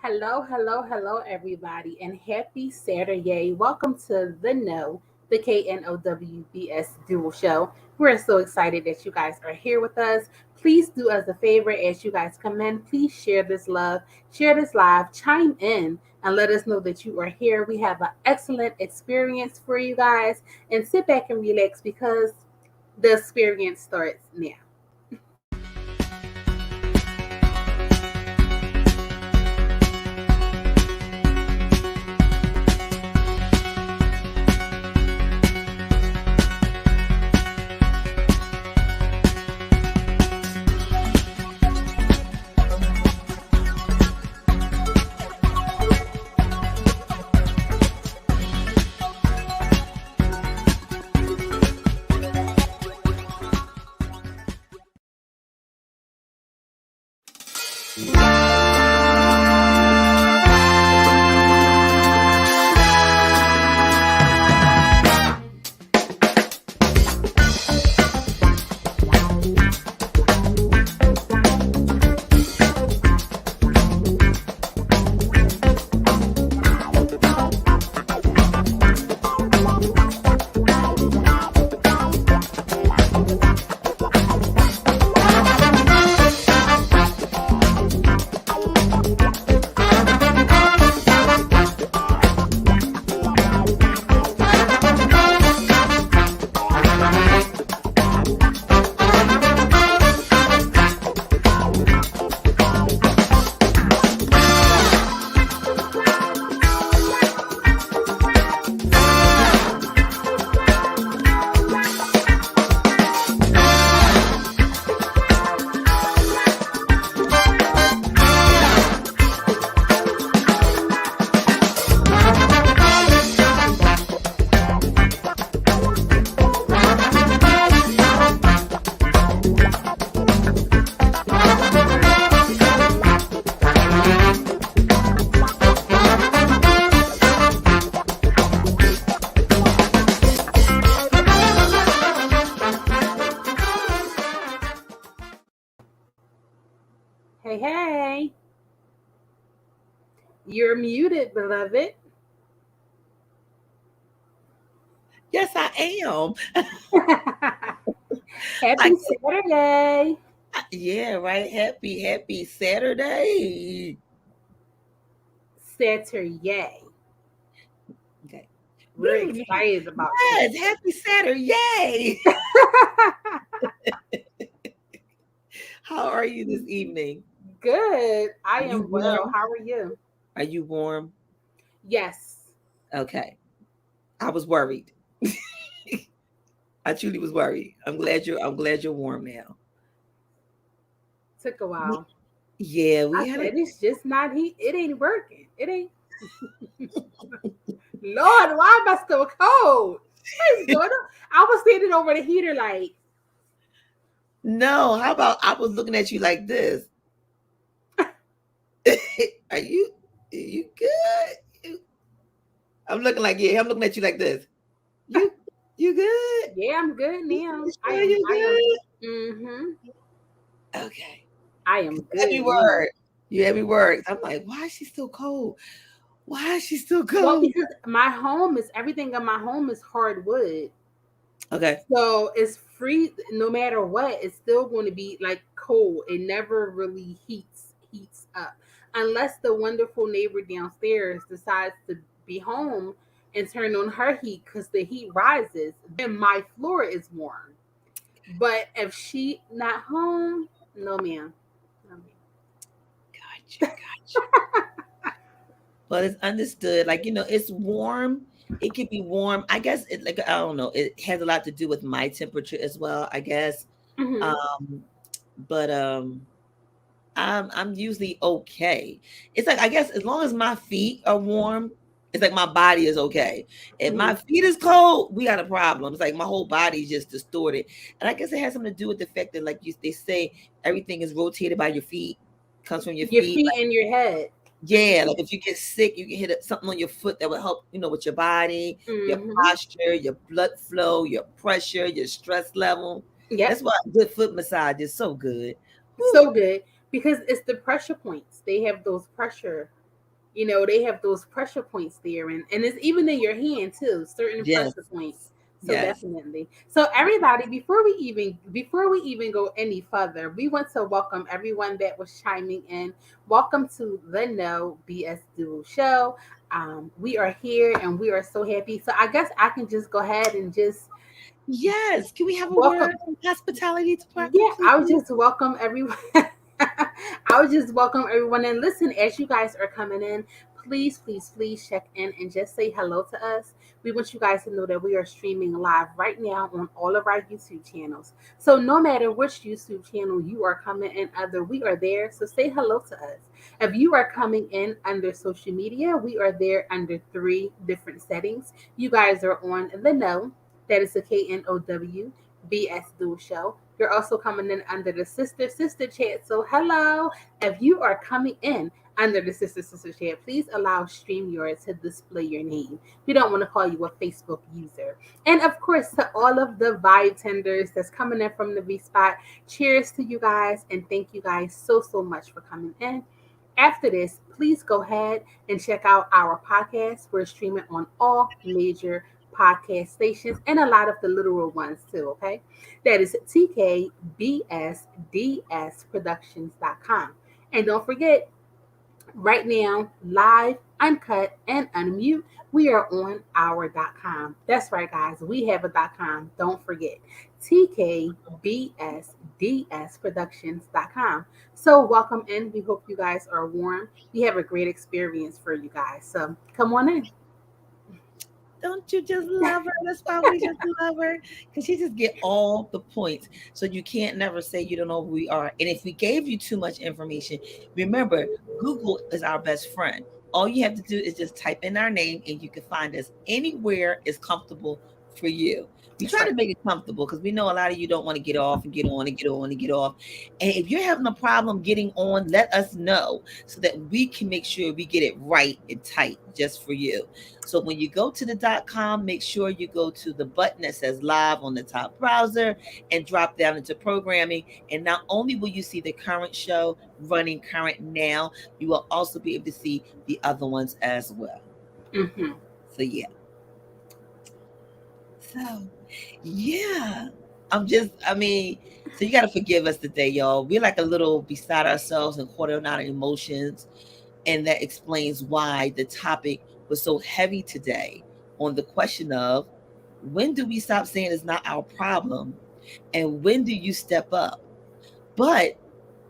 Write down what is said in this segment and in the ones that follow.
Hello, hello, hello, everybody, and happy Saturday. Welcome to the KNOW Show. We're so excited that you guys are here with us. Please do us a favor as you guys come in. Please share this love, share this live, chime in, and let us know that you are here. We have an excellent experience for you guys, and sit back and relax because the experience starts now. Hey, hey, you're muted, beloved. Yes, I am. Happy I Saturday. yeah, right. Happy Saturday. Saturday. Okay. We're excited about today. Yes, happy Saturday. Yay. How are you this evening? Good. I Are you am well. warm? How are you? Are you warm? Yes. Okay. I was worried. I truly was worried. I'm glad you're warm now. Took a We- while. Yeah, I we had a said it's just not heat. It ain't working. It ain't. Lord, why am I still cold? What is going on? I was standing over the heater like, no. How about I was looking at you like this? Are you good? I'm looking like yeah. I'm looking at you like this. You you good? yeah, I'm good now. You sure you good? Mm-hmm. Okay. I am Every good now. word. You every word. I'm like, why is she still cold? Why is she still Well, cold? because my home is everything in my home is hardwood. Okay. So it's free no matter what, it's still going to be like cold. It never really heats up. Unless the wonderful neighbor downstairs decides to be home and turn on her heat because the heat rises, then my floor is warm. But if she not home, no ma'am. No ma'am. Gotcha. But it's understood. Like, it's warm. It could be warm. I guess it like I don't know. It has a lot to do with my temperature as well, I guess. Hmm. Um, but I'm usually okay. It's like I guess as long as my feet are warm, it's like my body is okay. If my Hmm. feet is cold, we got a problem. It's like my whole body is just distorted. And I guess it has something to do with the fact that they say everything is rotated by your feet, comes from your Your feet. feet and your head. Yeah, like if you get sick, you can hit something on your foot that will help, with your body, your Hmm. posture, your blood flow, your pressure, your stress level. Yep. That's why a good foot massage is so good. Whew. So good because it's the pressure points. They have those pressure. they have those pressure points there, and it's even in your hand too, certain Yes. pressure points. So Yes. definitely. So everybody, before we even go any further, we want to welcome everyone that was chiming in. Welcome to the No BSDUO Show. We are here and we are so happy. So I guess I can just go ahead and just Yes. Can we have a word welcome. of hospitality Yeah, department, I would please? just welcome everyone. I would just welcome everyone and listen as you guys are coming in. Please, please, please check in and just say hello to us. We want you guys to know that we are streaming live right now on all of our YouTube channels. So no matter which YouTube channel you are coming in under, we are there. So say hello to us. If you are coming in under social media, we are there under three different settings. You guys are on the know. That is the KNOW BS Dual Show. You're also coming in under the sister chat. So hello. If you are coming in under the sister chat, please allow StreamYard to display your name. We don't want to call you a Facebook user. And of course, to all of the vibe tenders that's coming in from the V Spot, cheers to you guys and thank you guys so much for coming in. After this, please go ahead and check out our podcast. We're streaming on all major podcast stations and a lot of the literal ones too, okay? That is tkbsdsproductions.com. And don't forget, right now, live, uncut, and unmute, we are on our.com. That's right, guys. We have a.com. Don't forget. tkbsdsproductions.com. So welcome in. We hope you guys are warm. We have a great experience for you guys. So come on in. Don't you just love her? That's why we just love her. Because she just get all the points. So you can't never say you don't know who we are. And if we gave you too much information, remember, Google is our best friend. All you have to do is just type in our name and you can find us anywhere is comfortable for you. We That's try right. to make it comfortable because we know a lot of you don't want to get off and get on and get on and get off. And if you're having a problem getting on, let us know so that we can make sure we get it right and tight just for you. So when you go to the .com, make sure you go to the button that says live on the top browser and drop down into programming. And not only will you see the current show running current now, you will also be able to see the other ones as well. Mm-hmm. So yeah. So yeah. So you gotta forgive us today, y'all. We're like a little beside ourselves and quartering our emotions. And that explains why the topic was so heavy today on the question of when do we stop saying it's not our problem and when do you step up? But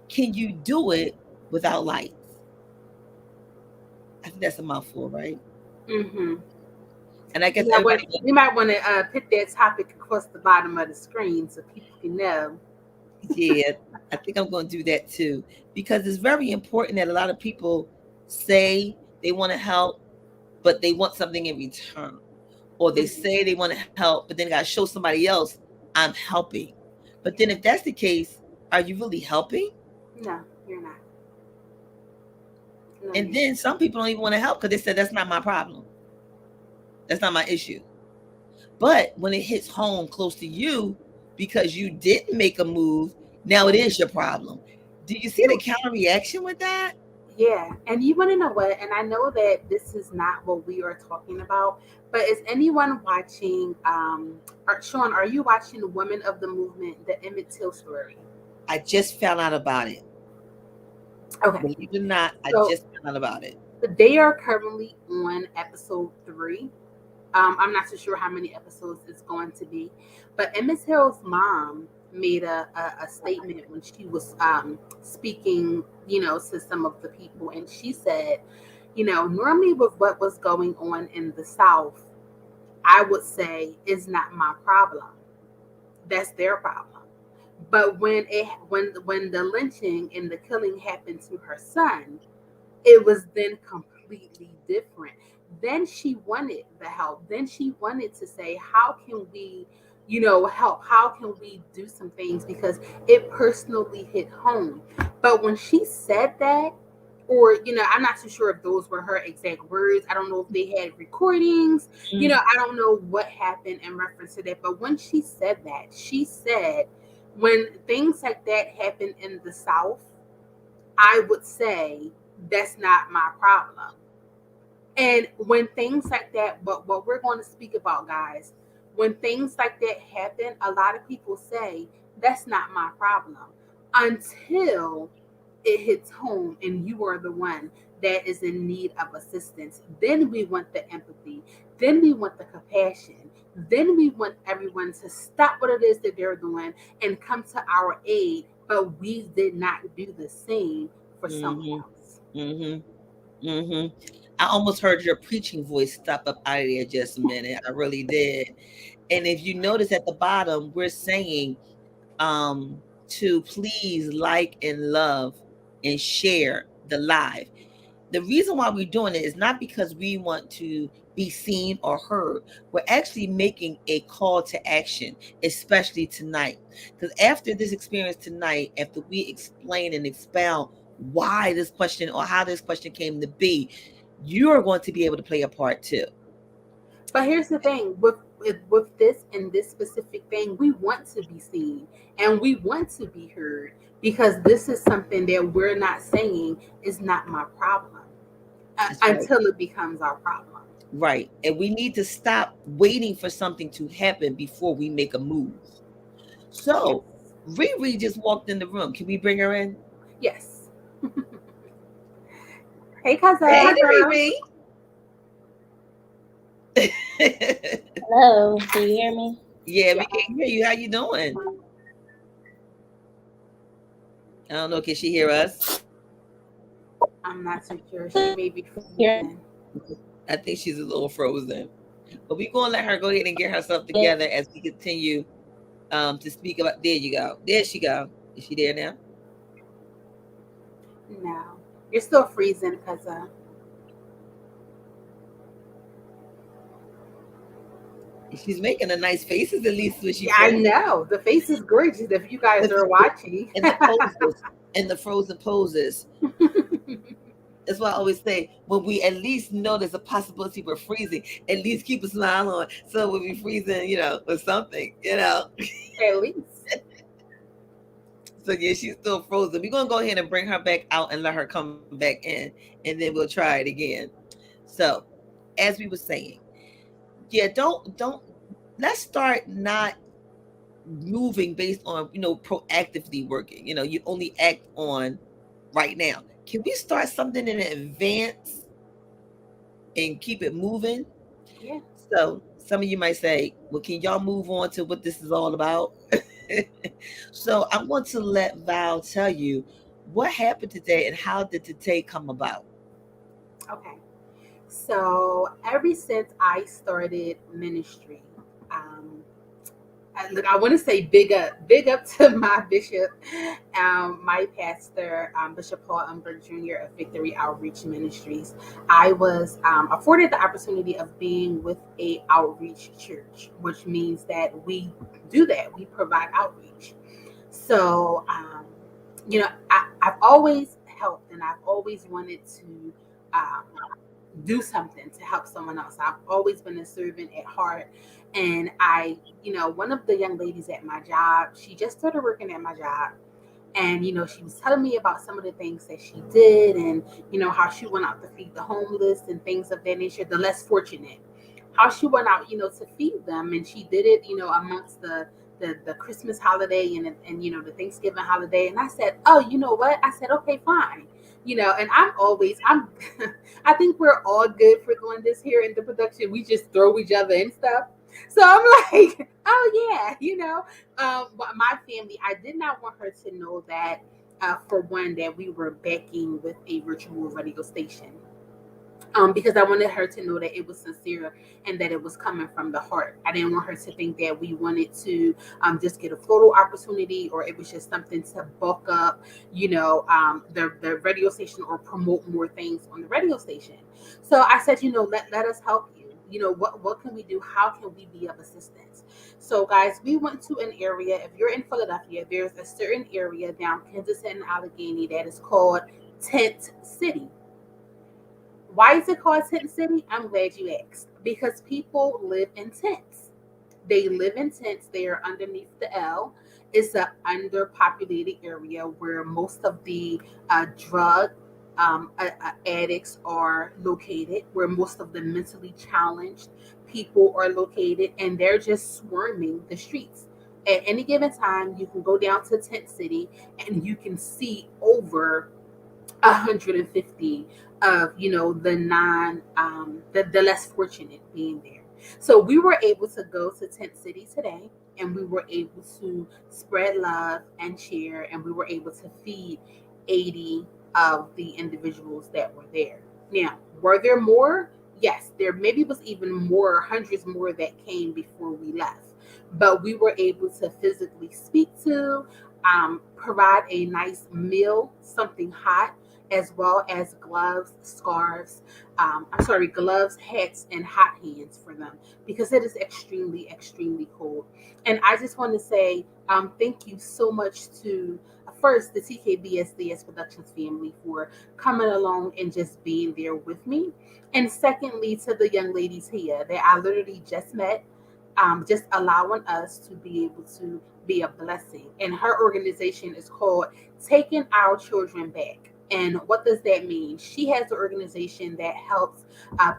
can you do it without lights? I think that's a mouthful, right? Mm-hmm. And I guess Yeah, everybody, we might want to put that topic across the bottom of the screen so people can know. yeah, I think I'm going to do that too because it's very important that a lot of people say they want to help, but they want something in return. Or they Mhm. say they want to help, but then got to show somebody else I'm helping. But then if that's the case, are you really helping? No, you're not. No, And you're then some people don't even want to help because they said that's not my problem. That's not my issue. But when it hits home close to you because you didn't make a move, now it not. is your problem. Do you see the You, counter reaction with that? yeah, and you want to know what? And I know that this is not what we are talking about, but is anyone watching? Sean, are you watching Women of the Movement, the Emmett Till story? I just found out about it. Okay, Believe it or not, I so just found out about it. they are currently on episode 3. I'm not too sure how many episodes it's going to be, but Emmett Till's mom made a statement when she was speaking, to some of the people, and she said, normally with what was going on in the South, I would say is not my problem. That's their problem. But when the lynching and the killing happened to her son, it was then completely different. Then she wanted the help. Then she wanted to say, how can we, help? How can we do some things? Because it personally hit home. But when she said that, or, I'm not too sure if those were her exact words. I don't know if they had recordings. Mm. I don't know what happened in reference to that. But when she said that, she said, when things like that happen in the South, I would say that's not my problem. And when things like that, but what we're going to speak about, guys, when things like that happen, a lot of people say that's not my problem until it hits home and you are the one that is in need of assistance. Then we want the empathy. Then we want the compassion. Then we want everyone to stop what it is that they're doing and come to our aid. But we did not do the same for someone Mm-hmm. else. Mm-hmm. Mm-hmm. I almost heard your preaching voice stop up out of there just a minute. I really did. And if you notice at the bottom, we're saying to please like and love and share the live. The reason why we're doing it is not because we want to be seen or heard. We're actually making a call to action, especially tonight. Because after this experience tonight, after we explain and expound why this question or how this question came to be, you're going to be able to play a part too. But here's the thing with this and this specific thing, we want to be seen and we want to be heard because this is something that we're not saying is not my problem That's right. until it becomes our problem. Right. And we need to stop waiting for something to happen before we make a move. Yes. So, Riri just walked in the room. Can we bring her in? Yes. Hey, Hey, cousin. Riri. Hello, can you hear me? Yeah, Yeah, we can hear you. How you doing? I don't know. Can she hear us? I'm not too sure. She may be Here. frozen. I think she's a little frozen. But we're gonna let her go ahead and get herself together as we continue to speak about. There you go. There she go. Is she there now? No. You're still freezing, cousin. She's making a nice faces at least when she Yeah, I frozen. know. The face is gorgeous if you guys are watching. And the poses and the frozen poses. That's why I always say when we at least know there's a possibility we're freezing, at least keep a smile on. So we'll be freezing, or something. At least. So yeah, she's still frozen. We're gonna go ahead and bring her back out and let her come back in, and then we'll try it again. So, as we were saying, yeah, don't let's start not moving based on proactively working. You only act on right now. Can we start something in advance and keep it moving? Yeah. So some of you might say, well, can y'all move on to what this is all about? So I'm going to let Val tell you what happened today and how did today come about. Okay. So ever since I started ministry, um, look, I want to say big up to my bishop, my pastor, Bishop Paul Umber Jr. of Victory Outreach Ministries. I was afforded the opportunity of being with a outreach church, which means that we do that. We provide outreach. So, I've always helped and I've always wanted to um, do something to help someone else. I've always been a servant at heart. And one of the young ladies at my job, she just started working at my job. And, she was telling me about some of the things that she did and, how she went out to feed the homeless and things of that nature, the less fortunate. How she went out, to feed them. And she did it, amongst the Christmas holiday and the Thanksgiving holiday. And I said, oh, you know what? I said, okay, fine. And I'm I think we're all good for doing this here in the production. We just throw each other and stuff. So I'm like, oh yeah, but my family, I did not want her to know that, for one, that we were backing with a virtual radio station. Because I wanted her to know that it was sincere and that it was coming from the heart. I didn't want her to think that we wanted to just get a photo opportunity or it was just something to bulk up, the radio station or promote more things on the radio station. So I said, let us help you. What can we do? How can we be of assistance? So guys, we went to an area. If you're in Philadelphia, there's a certain area down Kansas and Allegheny that is called Tent City. Why is it called Tent City? I'm glad you asked. Because people live in tents. They live in tents. They are underneath the L. It's an underpopulated area where most of the drug addicts are located, where most of the mentally challenged people are located, and they're just swarming the streets. At any given time, you can go down to Tent City and you can see over 150 of the the less fortunate being there. So we were able to go to Tent City today, and we were able to spread love and share, and we were able to feed 80 of the individuals that were there. Now, were there more? Yes, there maybe was even more, hundreds more that came before we left, but we were able to physically speak to, provide a nice meal, something hot, as well as gloves, scarves, gloves, hats, and hot hands for them, because it is extremely, extremely cold. And I just want to say thank you so much to, first, the TKBSDS Productions family for coming along and just being there with me. And secondly, to the young ladies here that I literally just met, just allowing us to be able to be a blessing. And her organization is called Taking Our Children Back. And what does that mean? She has an organization that helps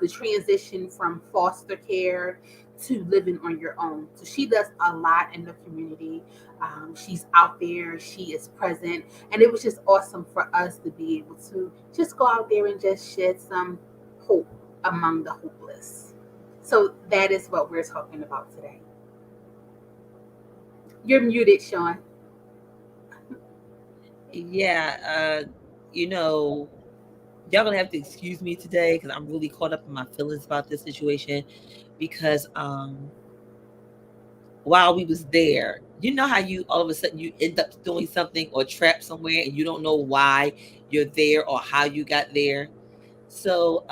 the transition from foster care to living on your own. So she does a lot in the community. She's out there, she is present, and it was just awesome for us to be able to just go out there and just shed some hope among the hopeless. So that is what we're talking about today. You're muted, Sean. Yeah, you know, y'all gonna have to excuse me today because I'm really caught up in my feelings about this situation. Because while we was there, you know how you all of a sudden you end up doing something or trapped somewhere and you don't know why you're there or how you got there. So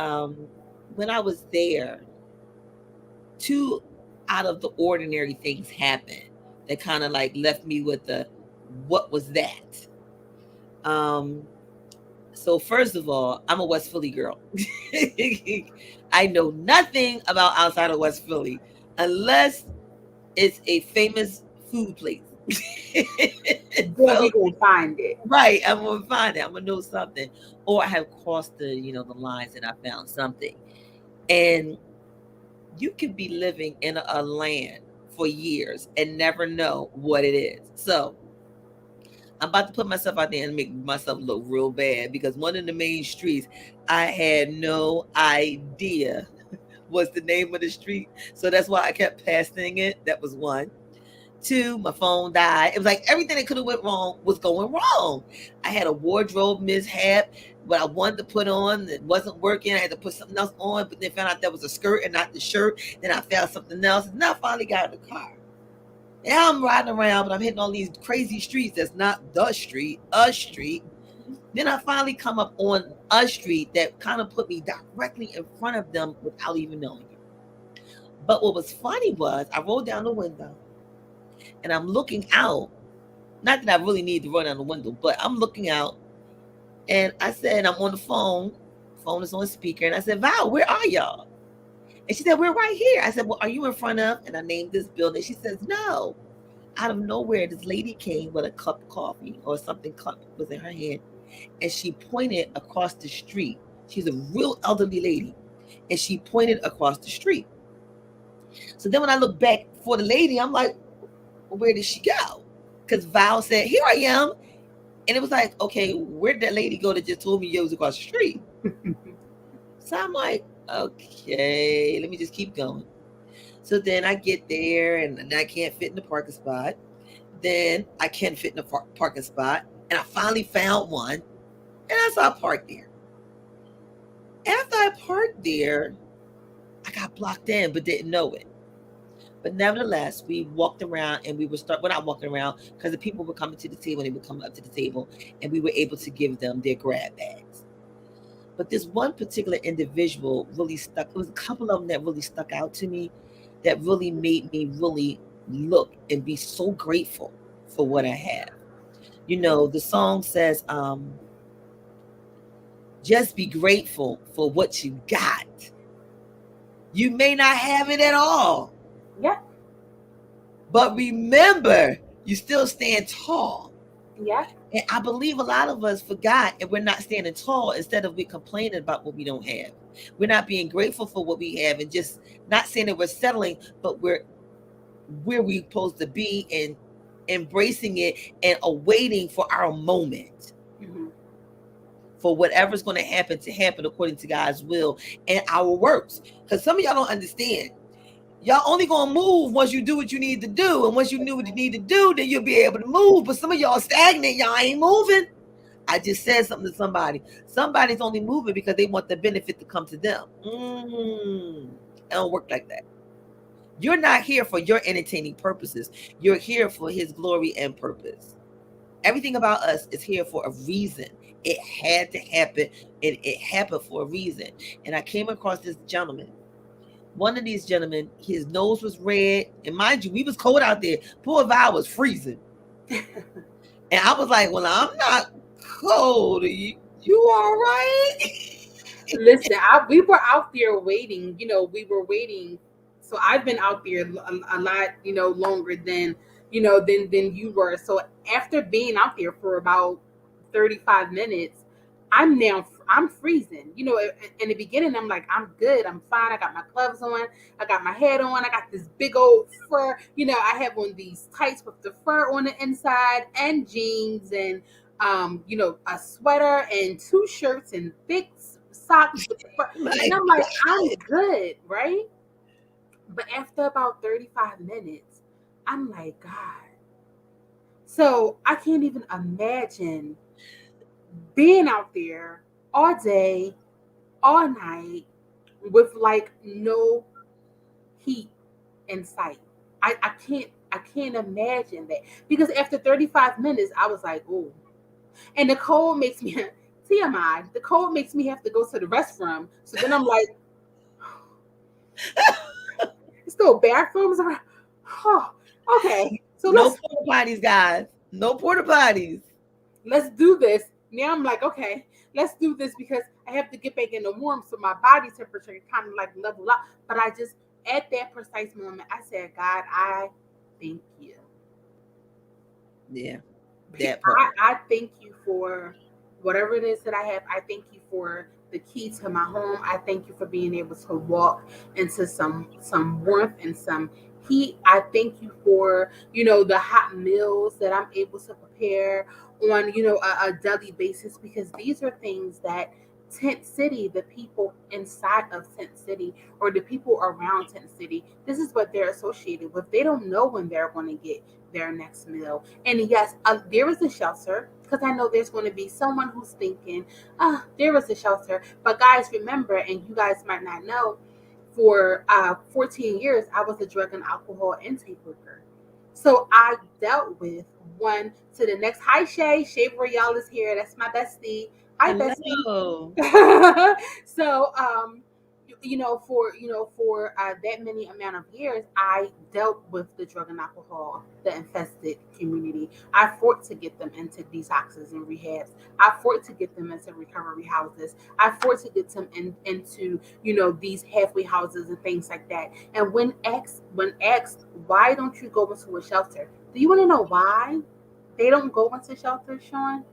when I was there, two out of the ordinary things happened that kind of like left me with the what was that? So first of all, I'm a West Philly girl. I know nothing about outside of West Philly unless it's a famous food place. Then we So gonna find it. right, I'm gonna find it. I'm gonna know something, or I have crossed the lines and I found something. And you can be living in a land for years and never know what it is. So I'm about to put myself out there and make myself look real bad because one of the main streets I had no idea was the name of the street. So that's why I kept passing it. That was one. Two, my phone died. It was like everything that could have went wrong was going wrong. I had a wardrobe mishap. What I wanted to put on that wasn't working. I had to put something else on, but then found out that was a skirt and not the shirt. Then I found something else. And then I finally got in the car. Now I'm riding around, but I'm hitting all these crazy streets. That's not the street, a street. Then I finally come up on a street that kind of put me directly in front of them without even knowing it. But what was funny was I rolled down the window and I'm looking out. Not that I really need to roll down the window, but I'm looking out and I said, I'm on the phone. Phone is on speaker. And I said, Val, where are y'all? And she said, we're right here. I said, well, are you in front of? And I named this building. She says, no. Out of nowhere, this lady came with a cup of coffee or something was in her hand. And she pointed across the street. She's a real elderly lady. And she pointed across the street. So then when I look back for the lady, I'm like, well, where did she go? Because Val said, here I am. And it was like, okay, where did that lady go that just told me you was across the street? So I'm like, okay, let me just keep going. So then I get there and I can't fit in the parking spot. Then I can fit in the parking spot. And I finally found one. And so I parked there. After I parked there, I got blocked in but didn't know it. But nevertheless, we walked around and we're not walking around because the people were coming to the table and they would come up to the table and we were able to give them their grab bags. But this one particular individual really stuck. It was a couple of them that really stuck out to me that really made me really look and be so grateful for what I have. The song says, just be grateful for what you got. You may not have it at all. Yeah. But remember, you still stand tall. Yeah. And I believe a lot of us forgot, and we're not standing tall. Instead of we complaining about what we don't have, we're not being grateful for what we have, and just not saying that we're settling, but we're where we're supposed to be and embracing it and awaiting for our moment. Mm-hmm. For whatever's going to happen according to God's will and our works. Because some of y'all don't understand. Y'all only gonna move once you do what you need to do, and once you knew what you need to do, then you'll be able to move. But some of y'all stagnant, y'all ain't moving. I just said something to somebody. Somebody's only moving because they want the benefit to come to them. It don't work like that. You're not here for your entertaining purposes. You're here for His glory and purpose. Everything about us is here for a reason. It had to happen, and it happened for a reason. And I came across this gentleman. One of these gentlemen, his nose was red, and mind you, we was cold out there. Poor Val was freezing, and I was like, "Well, I'm not cold. You all right?" Listen, we were out there waiting. We were waiting. So I've been out there a lot, longer than than you were. So after being out there for about 35 minutes, I'm freezing. In the beginning, I'm like, I'm good, I'm fine. I got my gloves on, I got my hat on, I got this big old fur. I have on these tights with the fur on the inside and jeans and a sweater and two shirts and thick socks with the fur. And I'm like, I'm good, right? But after about 35 minutes, I'm like, God. So I can't even imagine being out there all day, all night, with like no heat in sight. I can't imagine that. Because after 35 minutes, I was like, oh. And the cold makes me TMI, the cold makes me have to go to the restroom. So then I'm like, still bathrooms around. Oh, okay. So no porta potties, guys. No porta potties. Let's do this. Now I'm like, okay, let's do this because I have to get back in the warm so my body temperature can kind of like level up. But I just, at that precise moment, I said, God, I thank you. Yeah. I thank you for whatever it is that I have. I thank you for the key to my home. I thank you for being able to walk into some warmth and some heat. I thank you for the hot meals that I'm able to prepare on a daily basis, because these are things that Tent City, the people inside of Tent City or the people around Tent City, this is what they're associated with. They don't know when they're going to get their next meal. And yes, there is a shelter, because I know there's going to be someone who's thinking, there is a shelter. But guys, remember, and you guys might not know, for 14 years, I was a drug and alcohol intake worker. So I dealt with one to the next. Hi, Shay Royale is here. That's my bestie. Hi, Hello. bestie. So, for that many amount of years, I dealt with the drug and alcohol, the infested community. I fought to get them into detoxes and rehabs. I fought to get them into recovery houses. I fought to get them into these halfway houses and things like that. And when asked, why don't you go into a shelter? Do you want to know why they don't go into shelters, Sean?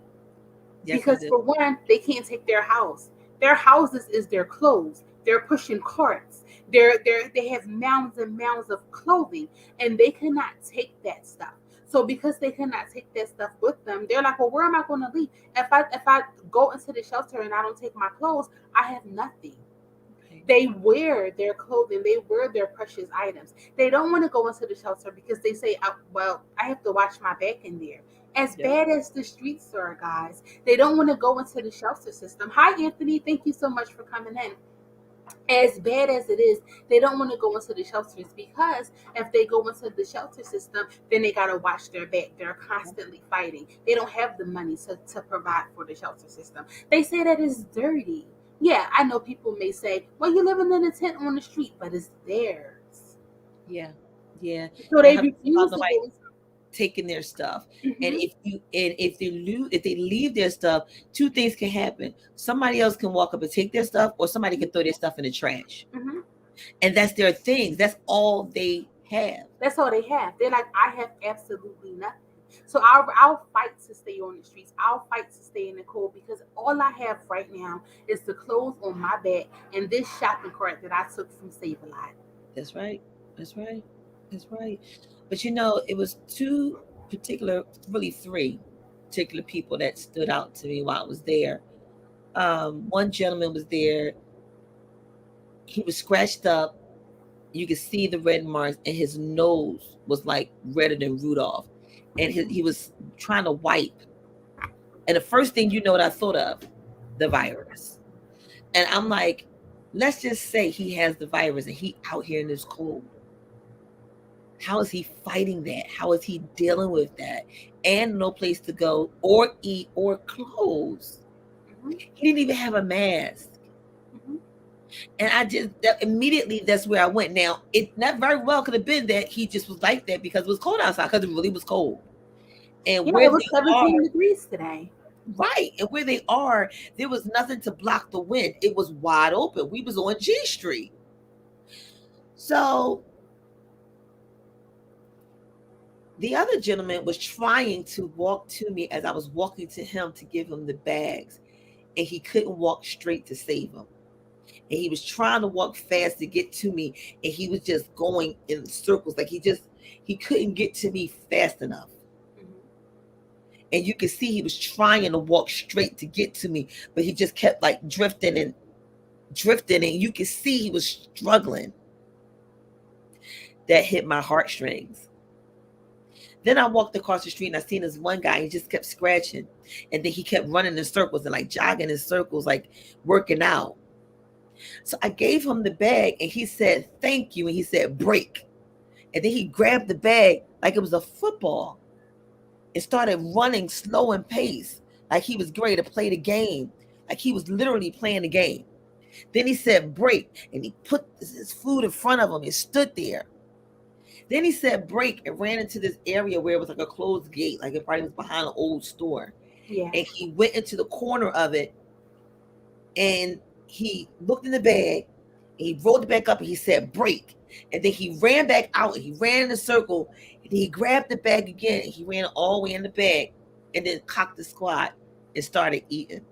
Yes, Because for one, they can't take their house. Their houses is their clothes. They're pushing carts. They have mounds and mounds of clothing, and they cannot take that stuff. So because they cannot take that stuff with them, they're like, well, where am I going to leave? If I go into the shelter and I don't take my clothes, I have nothing. They wear their clothing, they wear their precious items. They don't want to go into the shelter because they say, well, I have to watch my back in there. As bad as the streets are, guys, they don't want to go into the shelter system. Hi, Anthony. Thank you so much for coming in. As bad as it is, they don't want to go into the shelters, because if they go into the shelter system, then they got to watch their back. They're constantly fighting. They don't have the money to provide for the shelter system. They say that it's dirty. Yeah, I know people may say, well, you're living in a tent on the street, but it's theirs. Yeah. So they refuse to go. Taking their stuff. Mm-hmm. And if they leave their stuff, two things can happen. Somebody else can walk up and take their stuff, or somebody can throw their stuff in the trash. Mm-hmm. And that's their things. That's all they have. That's all they have. They're like, I have absolutely nothing. So I'll fight to stay on the streets. I'll fight to stay in the cold because all I have right now is the clothes on my back and this shopping cart that I took from Save a Lot. That's right. That's right. That's right. But you know, it was two particular, really three particular people that stood out to me while I was there. One gentleman was there. He was scratched up. You could see the red marks, and his nose was like redder than Rudolph. And he was trying to wipe. And the first thing you know what I thought of? The virus. And I'm like, let's just say he has the virus and he out here in this cold. How is he fighting that? How is he dealing with that? And no place to go or eat or clothes. He didn't even have a mask. And I just immediately that's where I went. Now, it not very well could have been that he just was like that because it was cold outside, because it really was cold. And Yeah, where it was they 17 are, degrees today. right, and where they are, there was nothing to block the wind. It was wide open. We was on G Street. So the other gentleman was trying to walk to me as I was walking to him to give him the bags, and he couldn't walk straight to save him. And he was trying to walk fast to get to me, and he was just going in circles. Like he couldn't get to me fast enough. And you could see he was trying to walk straight to get to me, but he just kept like drifting, and you could see he was struggling. That hit my heartstrings. Then I walked across the street and I seen this one guy. He just kept scratching, and then he kept running in circles and like jogging in circles, like working out. So I gave him the bag, and he said, "Thank you." And he said, "Break." And then he grabbed the bag like it was a football and started running slow and pace, like he was ready to play the game, like he was literally playing the game. Then he said, "Break." And he put his food in front of him and stood there. Then he said, "Break," and ran into this area where it was like a closed gate, like it probably was behind an old store. Yeah. And he went into the corner of it, and he looked in the bag, and he rolled it back up, and he said, "Break." And then he ran back out, and he ran in a circle, and he grabbed the bag again, and he ran all the way in the bag, and then cocked the squat and started eating.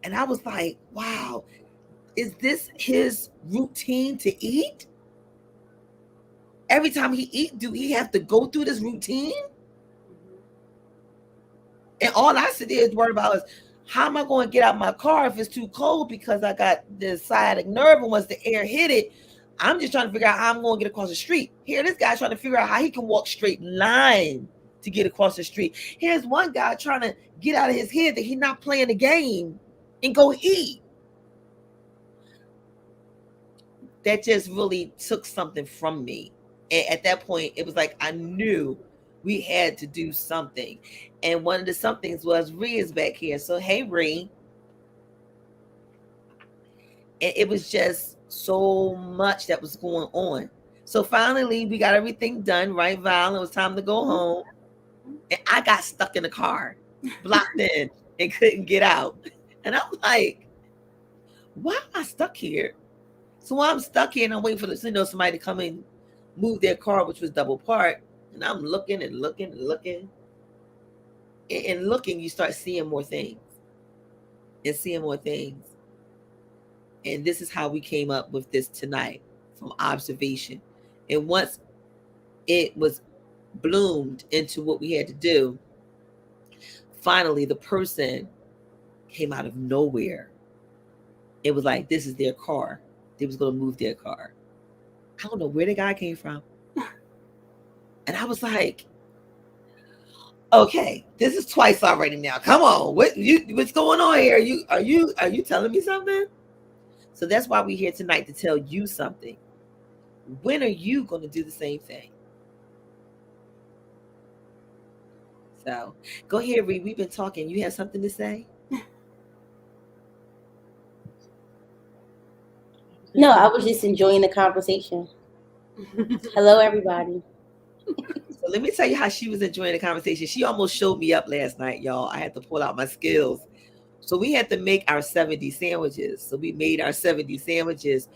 And I was like, wow, is this his routine to eat? Every time he eat, do he have to go through this routine? And all I sit there is worried about is, how am I going to get out my car if it's too cold, because I got the sciatic nerve, and once the air hit it, I'm just trying to figure out how I'm going to get across the street. Here, this guy trying to figure out how he can walk straight line to get across the street. Here's one guy trying to get out of his head that he's not playing the game and go eat. That just really took something from me. And at that point, it was like I knew we had to do something. And one of the somethings was Ree is back here. So, hey, Ree. And it was just so much that was going on. So finally, we got everything done, right, Val? It was time to go home. And I got stuck in the car, blocked in, and couldn't get out. And I'm like, why am I stuck here? So while I'm stuck here and I'm waiting for somebody to come and move their car, which was double parked, and I'm looking and looking and looking. And looking, you start seeing more things. And seeing more things. And this is how we came up with this tonight, from observation. And once it was bloomed into what we had to do, finally the person came out of nowhere. It was like, this is their car. They was going to move their car. I don't know where the guy came from. And I was like, okay, this is twice already now. Come on. What's going on here? Are you telling me something? So that's why we're here tonight, to tell you something. When are you going to do the same thing? So go ahead, Ree. We've been talking. You have something to say? No, I was just enjoying the conversation. Hello, everybody. So let me tell you how she was enjoying the conversation. She almost showed me up last night, y'all. I had to pull out my skills. So we had to make our 70 sandwiches. So we made our 70 sandwiches.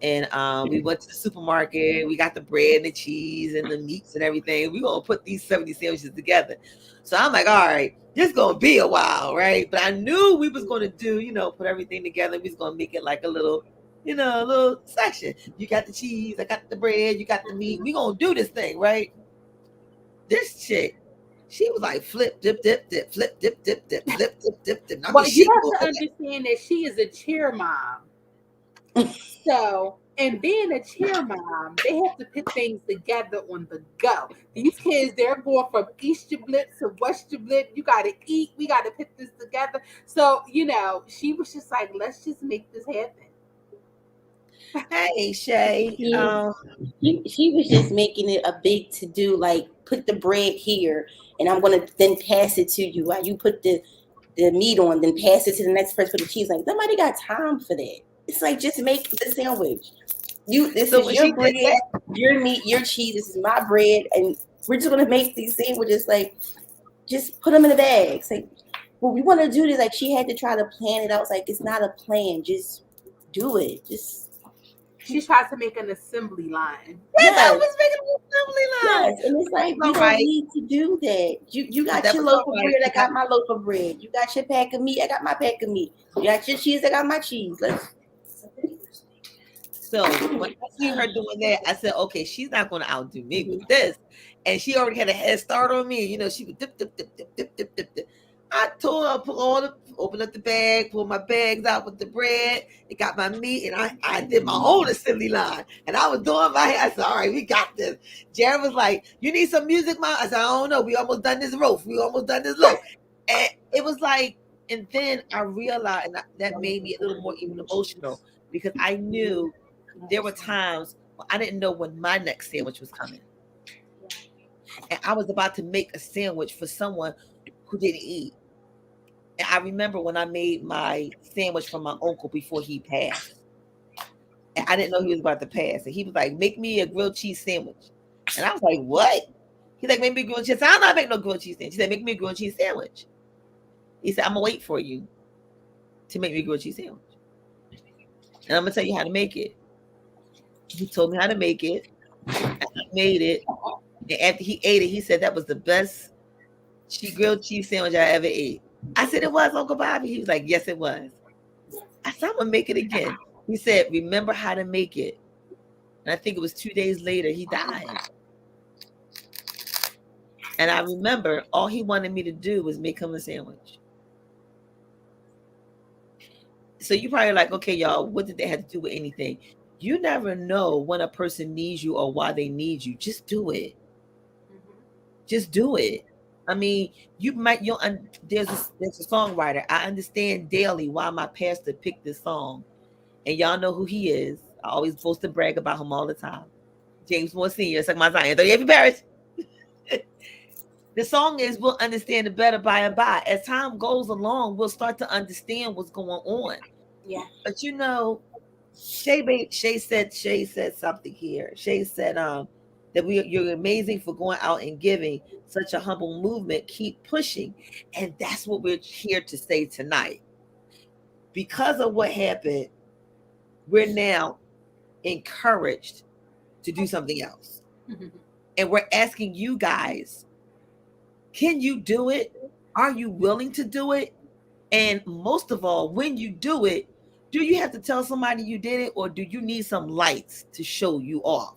And we went to the supermarket. We got the bread and the cheese and the meats and everything. We gonna put these 70 sandwiches together. So I'm like, all right, this gonna be a while, right? But I knew we was gonna do, put everything together. We was gonna make it like a little, a little section. You got the cheese, I got the bread, you got the meat. We gonna do this thing, right? This chick, she was like flip, dip, dip, dip, flip, dip, dip, dip, flip, dip, dip, dip. I mean, Well, you she have to understand that she is a cheer mom. So, and being a cheer mom, they have to put things together on the go. These kids, they're going from Easter Blitz to Wester Blitz. You got to eat. We got to put this together. So, she was just like, let's just make this happen. Hey, Shay. She was just making it a big to do, like put the bread here, and I'm gonna then pass it to you. While you put the meat on, then pass it to the next person for the cheese. Like nobody got time for that. It's like just make the sandwich. This is your bread, your meat, your cheese. This is my bread, and we're just gonna make these sandwiches. Like just put them in the bags. Like, well, we want to do this. Like she had to try to plan it out. It's like it's not a plan. Just do it. She tried to make an assembly line. Yes, I was making an assembly line. Yes, and it's like you don't need to do that. You got your loaf of bread, I got my loaf of bread. You got your pack of meat, I got my pack of meat. You got your cheese, I got my cheese. So when I see her doing that, I said, okay, she's not going to outdo me with this. And she already had a head start on me. She would dip, dip, dip, dip, dip, dip, dip, dip. I told her, open up the bag, pull my bags out with the bread. It got my meat, and I did my own assembly line. And I was doing my hair. I said, all right, we got this. Jared was like, you need some music, Mom? I said, I don't know. We almost done this loaf. And it was like, and then I realized, and that made me a little more even emotional, because I knew there were times I didn't know when my next sandwich was coming. And I was about to make a sandwich for someone who didn't eat. And I remember when I made my sandwich for my uncle before he passed. And I didn't know he was about to pass. And he was like, make me a grilled cheese sandwich. And I was like, what? He's like, make me a grilled cheese. I said, I'm not making no grilled cheese sandwich. He said, make me a grilled cheese sandwich. He said, I'm going to wait for you to make me a grilled cheese sandwich. And I'm going to tell you how to make it. He told me how to make it. And I made it. And after he ate it, he said that was the best grilled cheese sandwich I ever ate. I said, it was, Uncle Bobby? He was like, yes, it was. I said, I'm going to make it again. He said, remember how to make it. And I think it was 2 days later, he died. And I remember all he wanted me to do was make him a sandwich. So you're probably like, okay, y'all, what did they have to do with anything? You never know when a person needs you or why they need you. Just do it. Just do it. I mean, there's a songwriter. I understand daily why my pastor picked this song. And y'all know who he is. I always boast to brag about him all the time. James Moore Sr., Suck My Zion, Every Parish. The song is, we'll understand it better by and by. As time goes along, we'll start to understand what's going on. Yeah. But Shay said something here. Shay said that you're amazing for going out and giving such a humble movement. Keep pushing. And that's what we're here to say tonight. Because of what happened, we're now encouraged to do something else. And we're asking you guys, can you do it? Are you willing to do it? And most of all, when you do it, do you have to tell somebody you did it, or do you need some lights to show you off?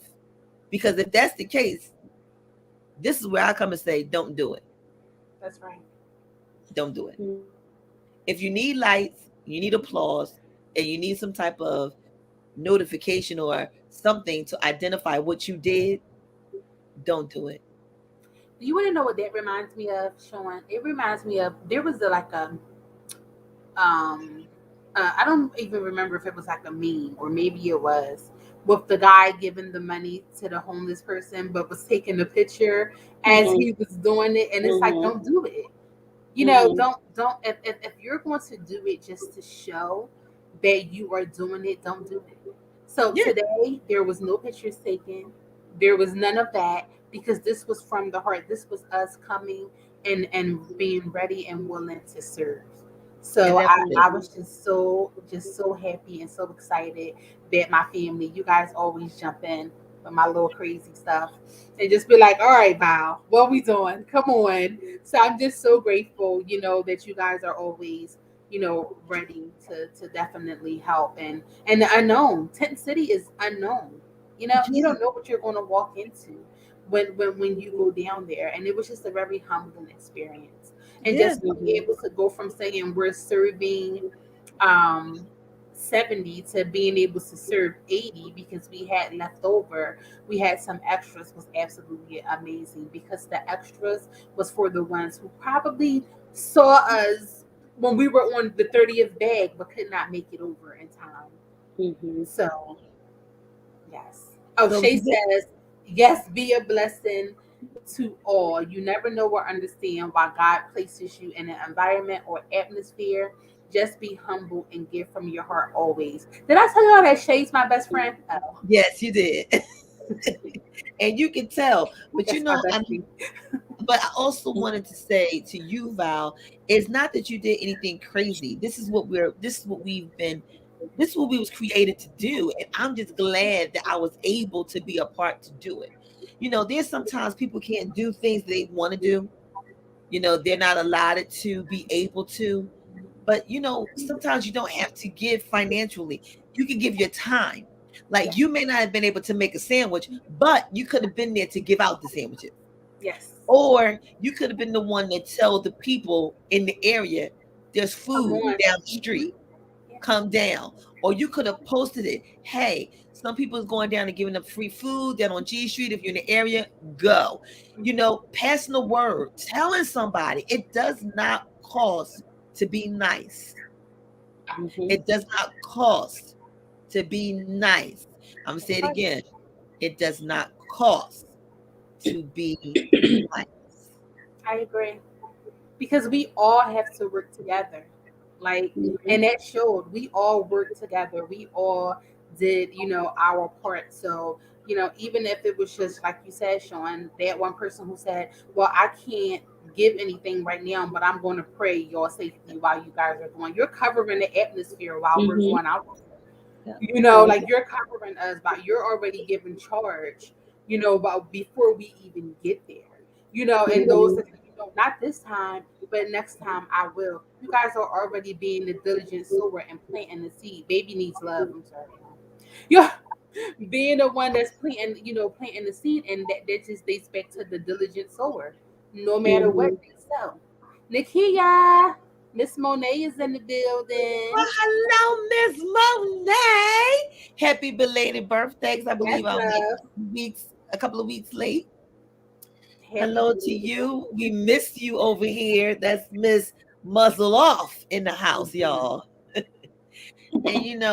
Because if that's the case, this is where I come and say, don't do it. That's right. Don't do it. If you need lights, you need applause, and you need some type of notification or something to identify what you did, don't do it. Do you want to know what that reminds me of, Sean? It reminds me of, there was I don't even remember if it was like a meme, or maybe it was, with the guy giving the money to the homeless person, but was taking a picture as he was doing it. And it's like, don't do it. Don't, if you're going to do it just to show that you are doing it, don't do it. So today, there was no pictures taken. There was none of that, because this was from the heart. This was us coming and being ready and willing to serve. So I definitely. was just so happy and so excited that my family, you guys always jump in with my little crazy stuff and just be like, all right, Val, what we doing? Come on. So I'm just so grateful, that you guys are always, ready to definitely help and the unknown. Tent City is unknown. You Yeah, don't know what you're gonna walk into when you go down there. And it was just a very humbling experience, and yeah, just to be able to go from saying we're serving um 70 to being able to serve 80 because we had leftover, we had some extras, was absolutely amazing, because the extras was for the ones who probably saw us when we were on the 30th bag but could not make it over in time. Mm-hmm. So yes. Oh, so Shay says, yes, be a blessing to all. You never know or understand why God places you in an environment or atmosphere. Just be humble and give from your heart always. Did I tell y'all that Shay's my best friend? Oh, yes, you did. And you can tell, but that's my I bestie. but I also wanted to say to you, Val, it's not that you did anything crazy. This is what we was created to do. And I'm just glad that I was able to be a part to do it. There's sometimes people can't do things they want to do. They're not allowed to be able to. But sometimes you don't have to give financially. You can give your time. Like, Yes. you may not have been able to make a sandwich, but you could have been there to give out the sandwiches. Yes. Or you could have been the one that tell the people in the area there's Come food on. down the Mhm. street. Yeah. Come down. Or you could have posted it. Hey, some people is going down and giving them free food down on G Street. If you're in the area, go. Passing the word, telling somebody. It does not cost to be nice. Mm-hmm. It does not cost to be nice. I'm gonna say That's it right. again. It does not cost to be nice. I agree. Because we all have to work together. Like, Mm-hmm. and that showed we all worked together. We all did, our part. So, even if it was just like you said, Sean, that one person who said, well, I can't give anything right now, but I'm going to pray your safety while you guys are going. You're covering the atmosphere while we're Mm-hmm. going out. Yeah. Like you're covering us, but you're already giving charge, about before we even get there. And those Mm-hmm. that, not this time, but next time I will. You guys are already being the diligent sower and planting the seed. Baby needs love. I'm sorry. Yeah, being the one that's planting the seed, and that just dates back to the diligent sower. No matter what Mm-hmm. they sow. Nakia, Miss Monet is in the Well, building. hello, Miss Monet. Happy belated birthday. 'Cause I Yes, believe I'm like love. a couple of weeks late. Happy Hello to belated you. birthday. We missed you over here. That's Miss Muzzle Off in the house, y'all. And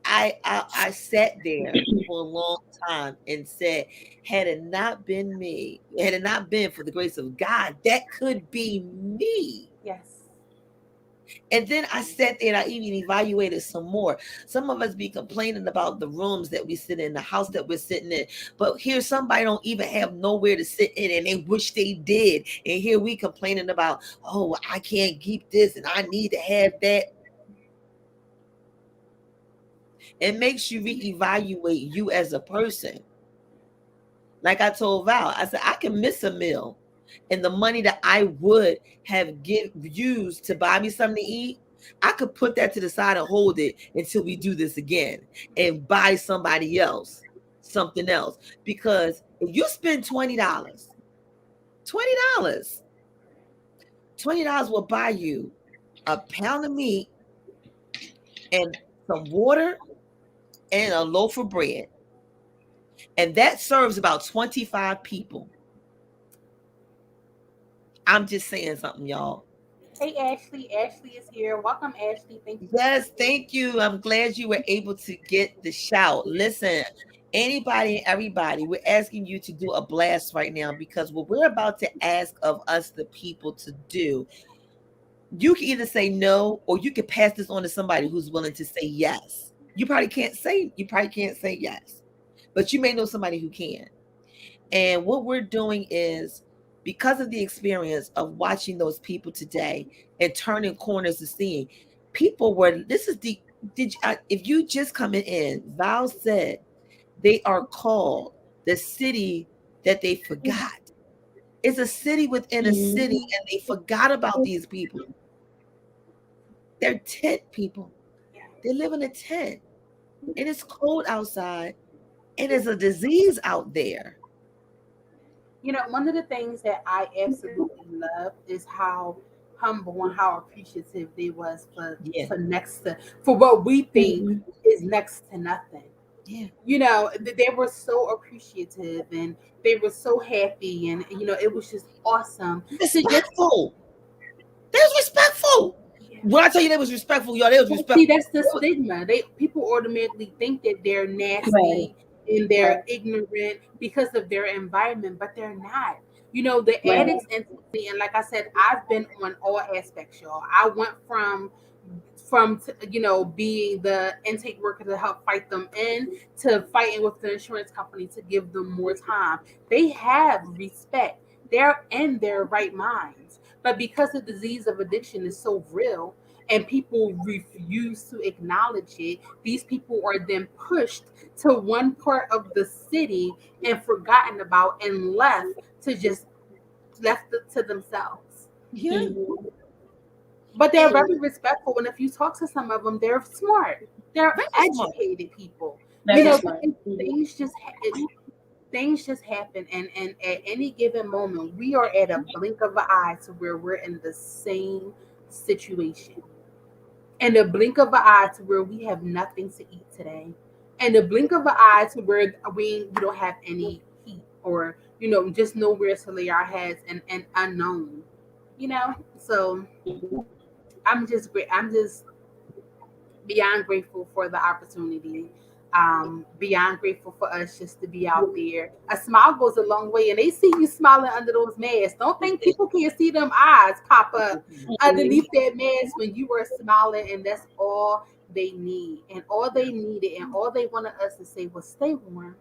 I sat there for a long time and said, had it not been for the grace of God, that could be me. Yes. And then I sat there and I even evaluated some more. Some of us be complaining about the rooms that we sit in, the house that we're sitting in. But here somebody don't even have nowhere to sit in and they wish they did. And here we complaining about, oh, I can't keep this and I need to have that. It makes you reevaluate you as a person. Like I told Val, I said, I can miss a meal. And the money that I would have used to buy me something to eat, I could put that to the side and hold it until we do this again and buy somebody else something else. Because if you spend $20, $20, $20 will buy you a pound of meat and some water and a loaf of bread. And that serves about 25 people. I'm just saying something, y'all. Hey, Ashley. Ashley is here. Welcome, Ashley. Thank you for Yes, coming. thank you. I'm glad you were able to get the shout. Listen, anybody and everybody, we're asking you to do a blast right now because what we're about to ask of us, the people, to do, you can either say no or you can pass this on to somebody who's willing to say yes. You probably can't say yes, but you may know somebody who can. And what we're doing is because of the experience of watching those people today and turning corners and seeing people were, this is the, if you just coming in, Val said they are called the city that they forgot. It's a city within a city, and they forgot about these people. They're tent people. They live in a tent, and it's cold outside, and there's a disease out there. You know, one of the things that I absolutely love is how humble and how appreciative they was Yeah. for what we think is next to nothing. Yeah. You know, they were so appreciative and they were so happy, and you know, it was just awesome. Respectful. They was respectful. When I tell you they was respectful, y'all, they was respectful. See, that's the stigma. People automatically think that they're nasty and they're ignorant because of their environment, but they're not. You know, the addicts entity, and like I said, I've been on all aspects, y'all. I went from you know, being the intake worker to help fight them in, to fighting with the insurance company to give them more time. They have respect. They're in their right minds. But because the disease of addiction is so real and people refuse to acknowledge it, these people are then pushed to one part of the city and forgotten about and left to themselves. Yeah. But they're very respectful, and if you talk to some of them, they're smart. They're educated people. You know, things just happen, and at any given moment, we are at a blink of an eye to where we're in the same situation, and a blink of an eye to where we have nothing to eat today, and a blink of an eye to where we don't have any heat, or you know, just nowhere to lay our heads, and unknown. You know, so. I'm just beyond grateful for the opportunity. Beyond grateful for us just to be out there. A smile goes a long way, and they see you smiling under those masks. Don't think people can't see them eyes pop up underneath that mask when you are smiling, and that's all they need. And all they needed and all they wanted us to say was stay warm.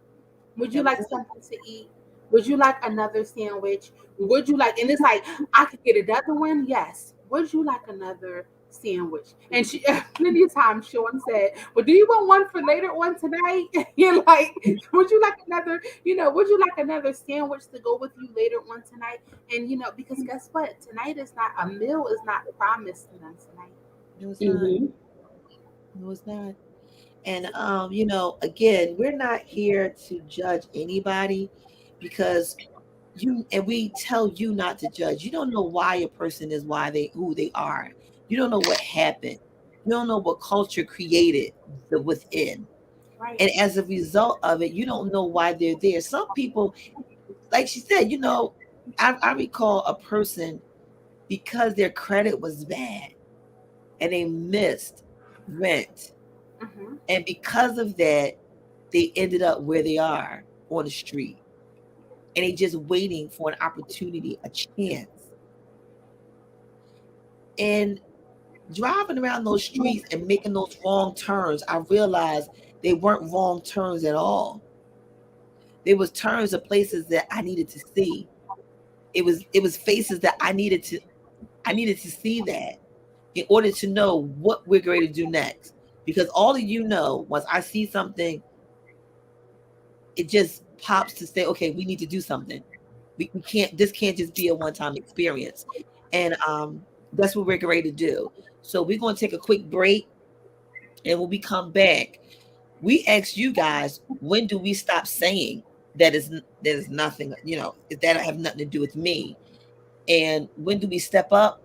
Would you like something to eat? Would you like another sandwich? Would you like, and it's like, I could get another one? Yes. Would you like another sandwich? And she plenty of times Sean said, well, do you want one for later on tonight? You're like, would you like another, would you like another sandwich to go with you later on tonight? And because guess what? Tonight is not, a meal is not promised to them tonight. No, it's not. No, it's not. And again, we're not here to judge anybody, because we tell you not to judge. You don't know why a person is who they are. You don't know what happened. You don't know what culture created the within. Right. And as a result of it, you don't know why they're there. Some people, like she said, I recall a person, because their credit was bad and they missed rent. Mm-hmm. And because of that, they ended up where they are, on the street. And they just waiting for an opportunity, a chance. And driving around those streets and making those wrong turns, I realized they weren't wrong turns at all. There was turns of places that I needed to see. It was faces that I needed to see that in order to know what we're going to do next. Because all of once I see something, it just pops to say, okay, we need to do something. This can't just be a one-time experience. And that's what we're ready to do. So we're going to take a quick break, and when we come back, we ask you guys, when do we stop saying that is nothing, that have nothing to do with me? And when do we step up?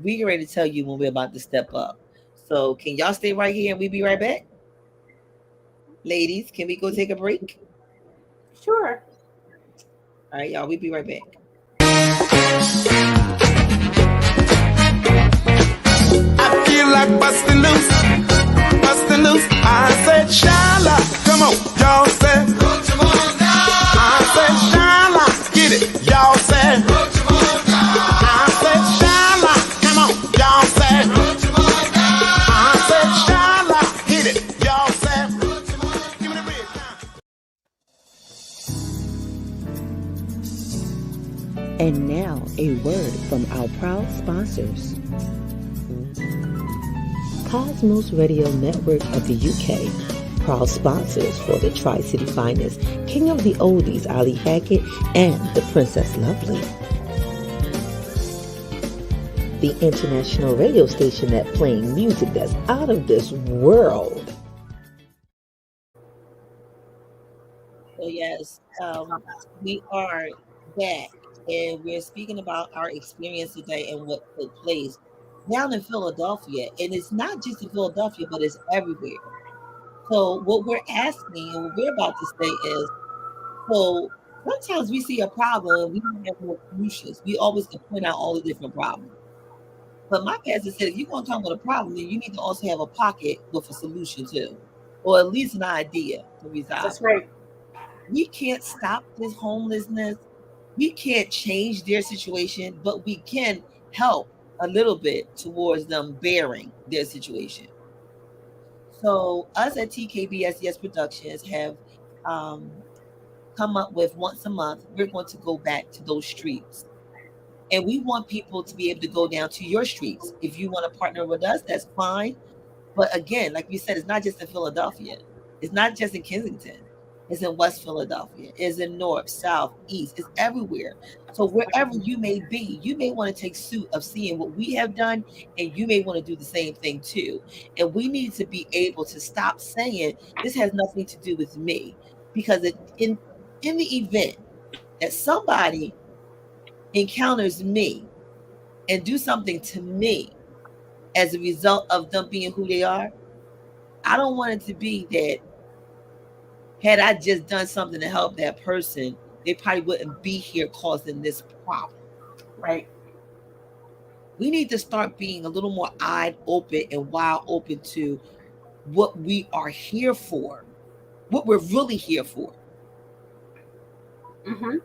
We're ready to tell you when we're about to step up. So can y'all stay right here and we'll be right back? Ladies, can we go take a break? Sure. All right, y'all, we'll be right back. I feel like busting loose. I said, Shala, come on, y'all say. I said, Shala, get it, y'all say. I said, Shala, come on, y'all say. I said, Shala, hit it, y'all say. Give me the big time. And A word from our proud sponsors. Cosmos Radio Network of the UK, proud sponsors for the Tri-City Finest, King of the Oldies, Ali Hackett, and the Princess Lovely. The international radio station that playing music that's out of this world. So yes, we are back, and we're speaking about our experience today and what took place down in Philadelphia. And it's not just in Philadelphia, but it's everywhere. So what we're asking and what we're about to say is, so sometimes we see a problem and we don't have more solutions. We always can point out all the different problems. But my pastor said, if you're going to come with a problem, then you need to also have a pocket with a solution too, or at least an idea to resolve. That's right. We can't stop this homelessness. We can't change their situation, but we can help a little bit towards them bearing their situation. So us at TKBSDS Productions have come up with once a month, we're going to go back to those streets. And we want people to be able to go down to your streets. If you want to partner with us, that's fine. But again, like we said, it's not just in Philadelphia. It's not just in Kensington. It's in West Philadelphia. It's in North, South, East. It's everywhere. So wherever you may be, you may want to take suit of seeing what we have done, and you may want to do the same thing too. And we need to be able to stop saying this has nothing to do with me, because in the event that somebody encounters me and do something to me as a result of them being who they are, I don't want it to be that had I just done something to help that person, they probably wouldn't be here causing this problem. Right. We need to start being a little more eyed open and wide open to what we are here for, what we're really here for. Mm-hmm.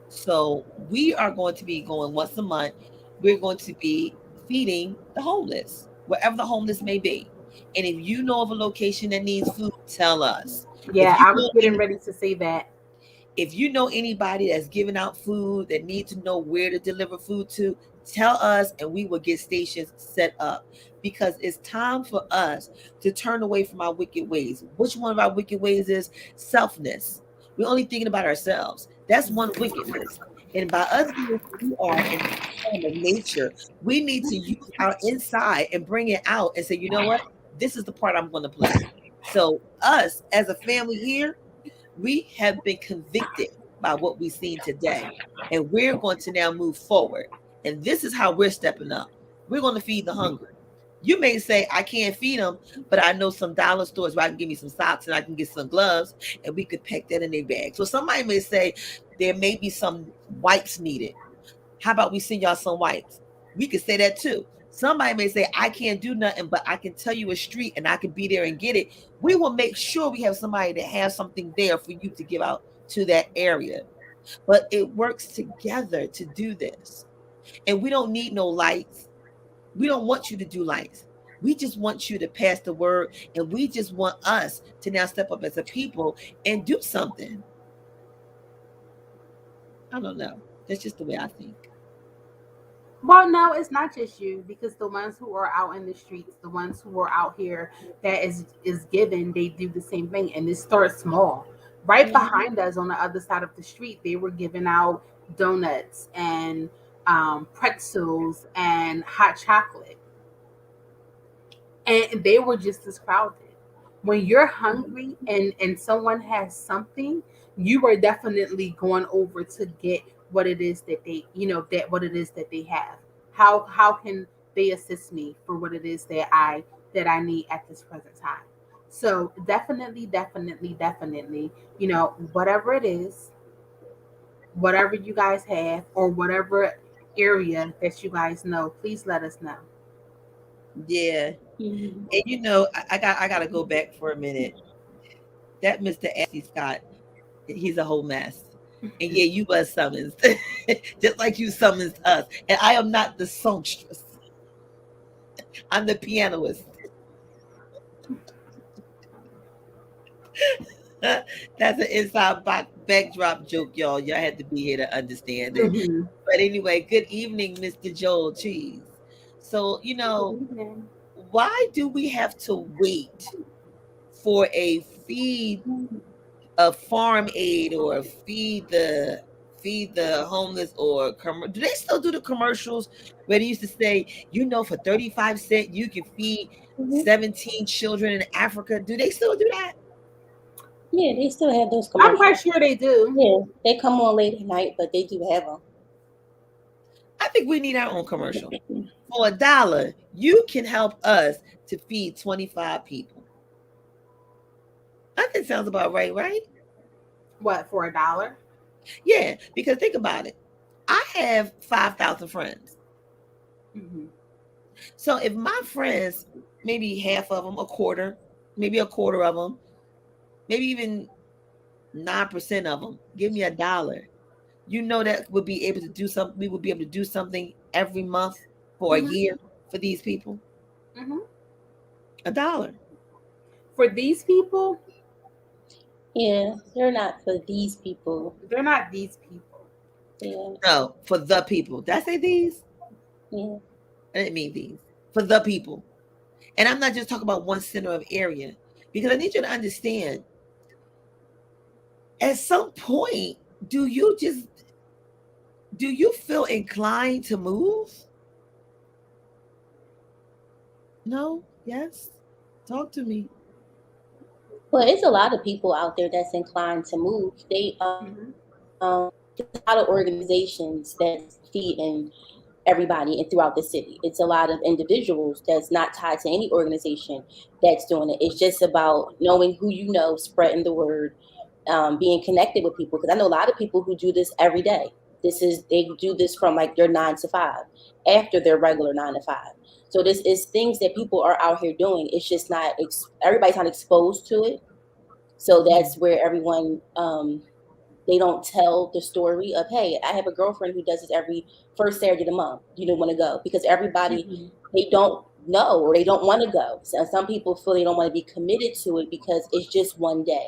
So we are going to be going once a month. We're going to be feeding the homeless, wherever the homeless may be. And if you know of a location that needs food, tell us. Yeah, I was getting ready to say that. If you know anybody that's giving out food that needs to know where to deliver food to, tell us and we will get stations set up, because it's time for us to turn away from our wicked ways. Which one of our wicked ways is selfness? We're only thinking about ourselves. That's one wickedness. And by us being who we are in the form of nature, we need to use our inside and bring it out and say, you know what? This is the part I'm going to play. So us as a family here, we have been convicted by what we've seen today, and we're going to now move forward. And this is how we're stepping up. We're going to feed the hungry. You may say, I can't feed them, but I know some dollar stores where I can give me some socks and I can get some gloves, and we could pack that in their bag. So somebody may say there may be some wipes needed. How about we send y'all some wipes? We could say that too. Somebody may say, I can't do nothing, but I can tell you a street and I can be there and get it. We will make sure we have somebody that has something there for you to give out to that area. But it works together to do this. And we don't need no lights. We don't want you to do lights. We just want you to pass the word, and we just want us to now step up as a people and do something. I don't know. That's just the way I think. Well, no, it's not just you, because the ones who are out in the streets, the ones who are out here that is given, they do the same thing, and it starts small. Right behind us on the other side of the street, they were giving out donuts and pretzels and hot chocolate, and they were just as crowded. When you're hungry and someone has something, you are definitely going over to get what it is that they, what it is that they have. How can they assist me for what it is that I need at this present time? So definitely, whatever it is, whatever you guys have, or whatever area that you guys know, please let us know. Yeah. And I gotta go back for a minute. That Mr. Ashley Scott, he's a whole mess. And yeah, you was summoned, just like you summoned us. And I am not the songstress. I'm the pianist. That's an inside backdrop joke, y'all. Y'all had to be here to understand it. But anyway, good evening, Mr. Joel Cheese. So, Good evening. why do we have to wait for a farm aid or feed the homeless or do they still do the commercials where they used to say, for 35 cents you can feed Mhm. 17 children in Africa? Do they still do that? Yeah, they still have those I'm commercials. quite sure they do. Yeah, they come on late at night, but they do have them. I think we need our own commercial. For $1, you can help us to feed 25 people. I think sounds about right, right? What, for $1? Yeah, because think about it. I have 5,000 friends. Mm-hmm. So if my friends, maybe half of them, maybe a quarter of them, maybe even 9% of them give me $1, that would be able to do something. We would be able to do something every month for a Mm-hmm. year for these people. Mm-hmm. $1. For these people, Yeah, they're not for these people. they're not these people. Yeah, No, for the people. Did I say these? yeah. I didn't mean these. For the people. And I'm not just talking about one center of area, because I need you to understand, at some point, do you just do you feel inclined to move? No? Yes? Talk to me. Well, it's a lot of people out there that's inclined to move. Mm-hmm. There's a lot of organizations that's feeding everybody and throughout the city. It's a lot of individuals that's not tied to any organization that's doing it. It's just about knowing who you know, spreading the word, being connected with people. Because I know a lot of people who do this every day. They do this from like their 9 to 5 after their regular 9 to 5. So this is things that people are out here doing. It's just not everybody's not exposed to it. So that's where everyone they don't tell the story of, hey, I have a girlfriend who does this every first Saturday of the month. You don't want to go because everybody Mm-hmm. they don't know or they don't want to go. So some people feel they don't want to be committed to it because it's just one day,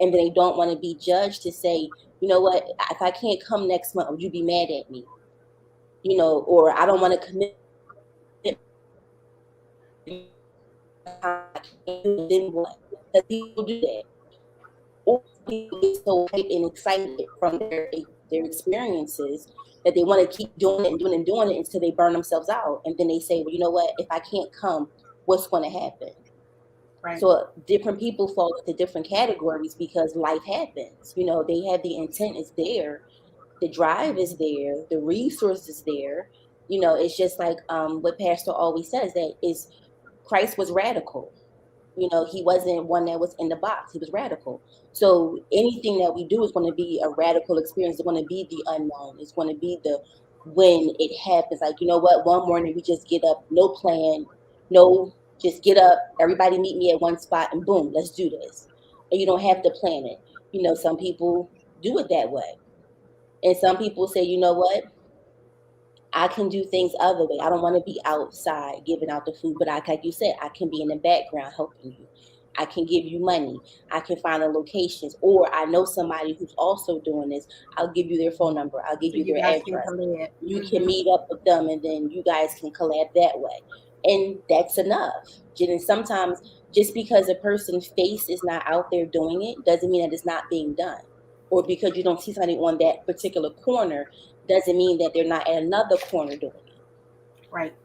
and then they don't want to be judged to say, you know what, if I can't come next month, would you be mad at me? Or I don't want to commit. Then what? Because people do that. Or people get so hyped and excited from their experiences that they want to keep doing it and doing it and doing it until they burn themselves out. And then they say, well, you know what? If I can't come, what's going to happen? Right. So different people fall into different categories because life happens. They have the intent is there, the drive is there, the resource is there. It's just like what Pastor always says that is Christ was radical. He wasn't one that was in the box. He was radical. So anything that we do is going to be a radical experience. It's going to be the unknown. It's going to be the when it happens. Like, you know what? One morning we just get up, no plan, no, just get up. Everybody meet me at one spot and boom, let's do this. And you don't have to plan it. Some people do it that way. And some people say, you know what? I can do things other way. I don't want to be outside giving out the food, but like you said, I can be in the background helping you. I can give you money. I can find the locations, or I know somebody who's also doing this. I'll give you their phone number. I'll give So you you their guys can address. collab. You can Mm-hmm. meet up with them, and then you guys can collab that way. And that's enough. And sometimes just because a person's face is not out there doing it doesn't mean that it's not being done. Or because you don't see somebody on that particular corner doesn't mean that they're not at another corner doing it. Right.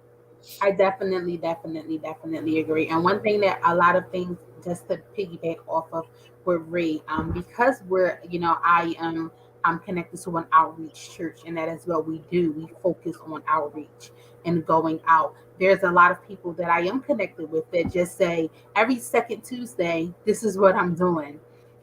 I definitely, definitely, definitely agree. And one thing that a lot of things, just to piggyback off of what Ray, because I'm connected to an outreach church, and that is what we do. We focus on outreach and going out. There's a lot of people that I am connected with that just say every second Tuesday, this is what I'm doing.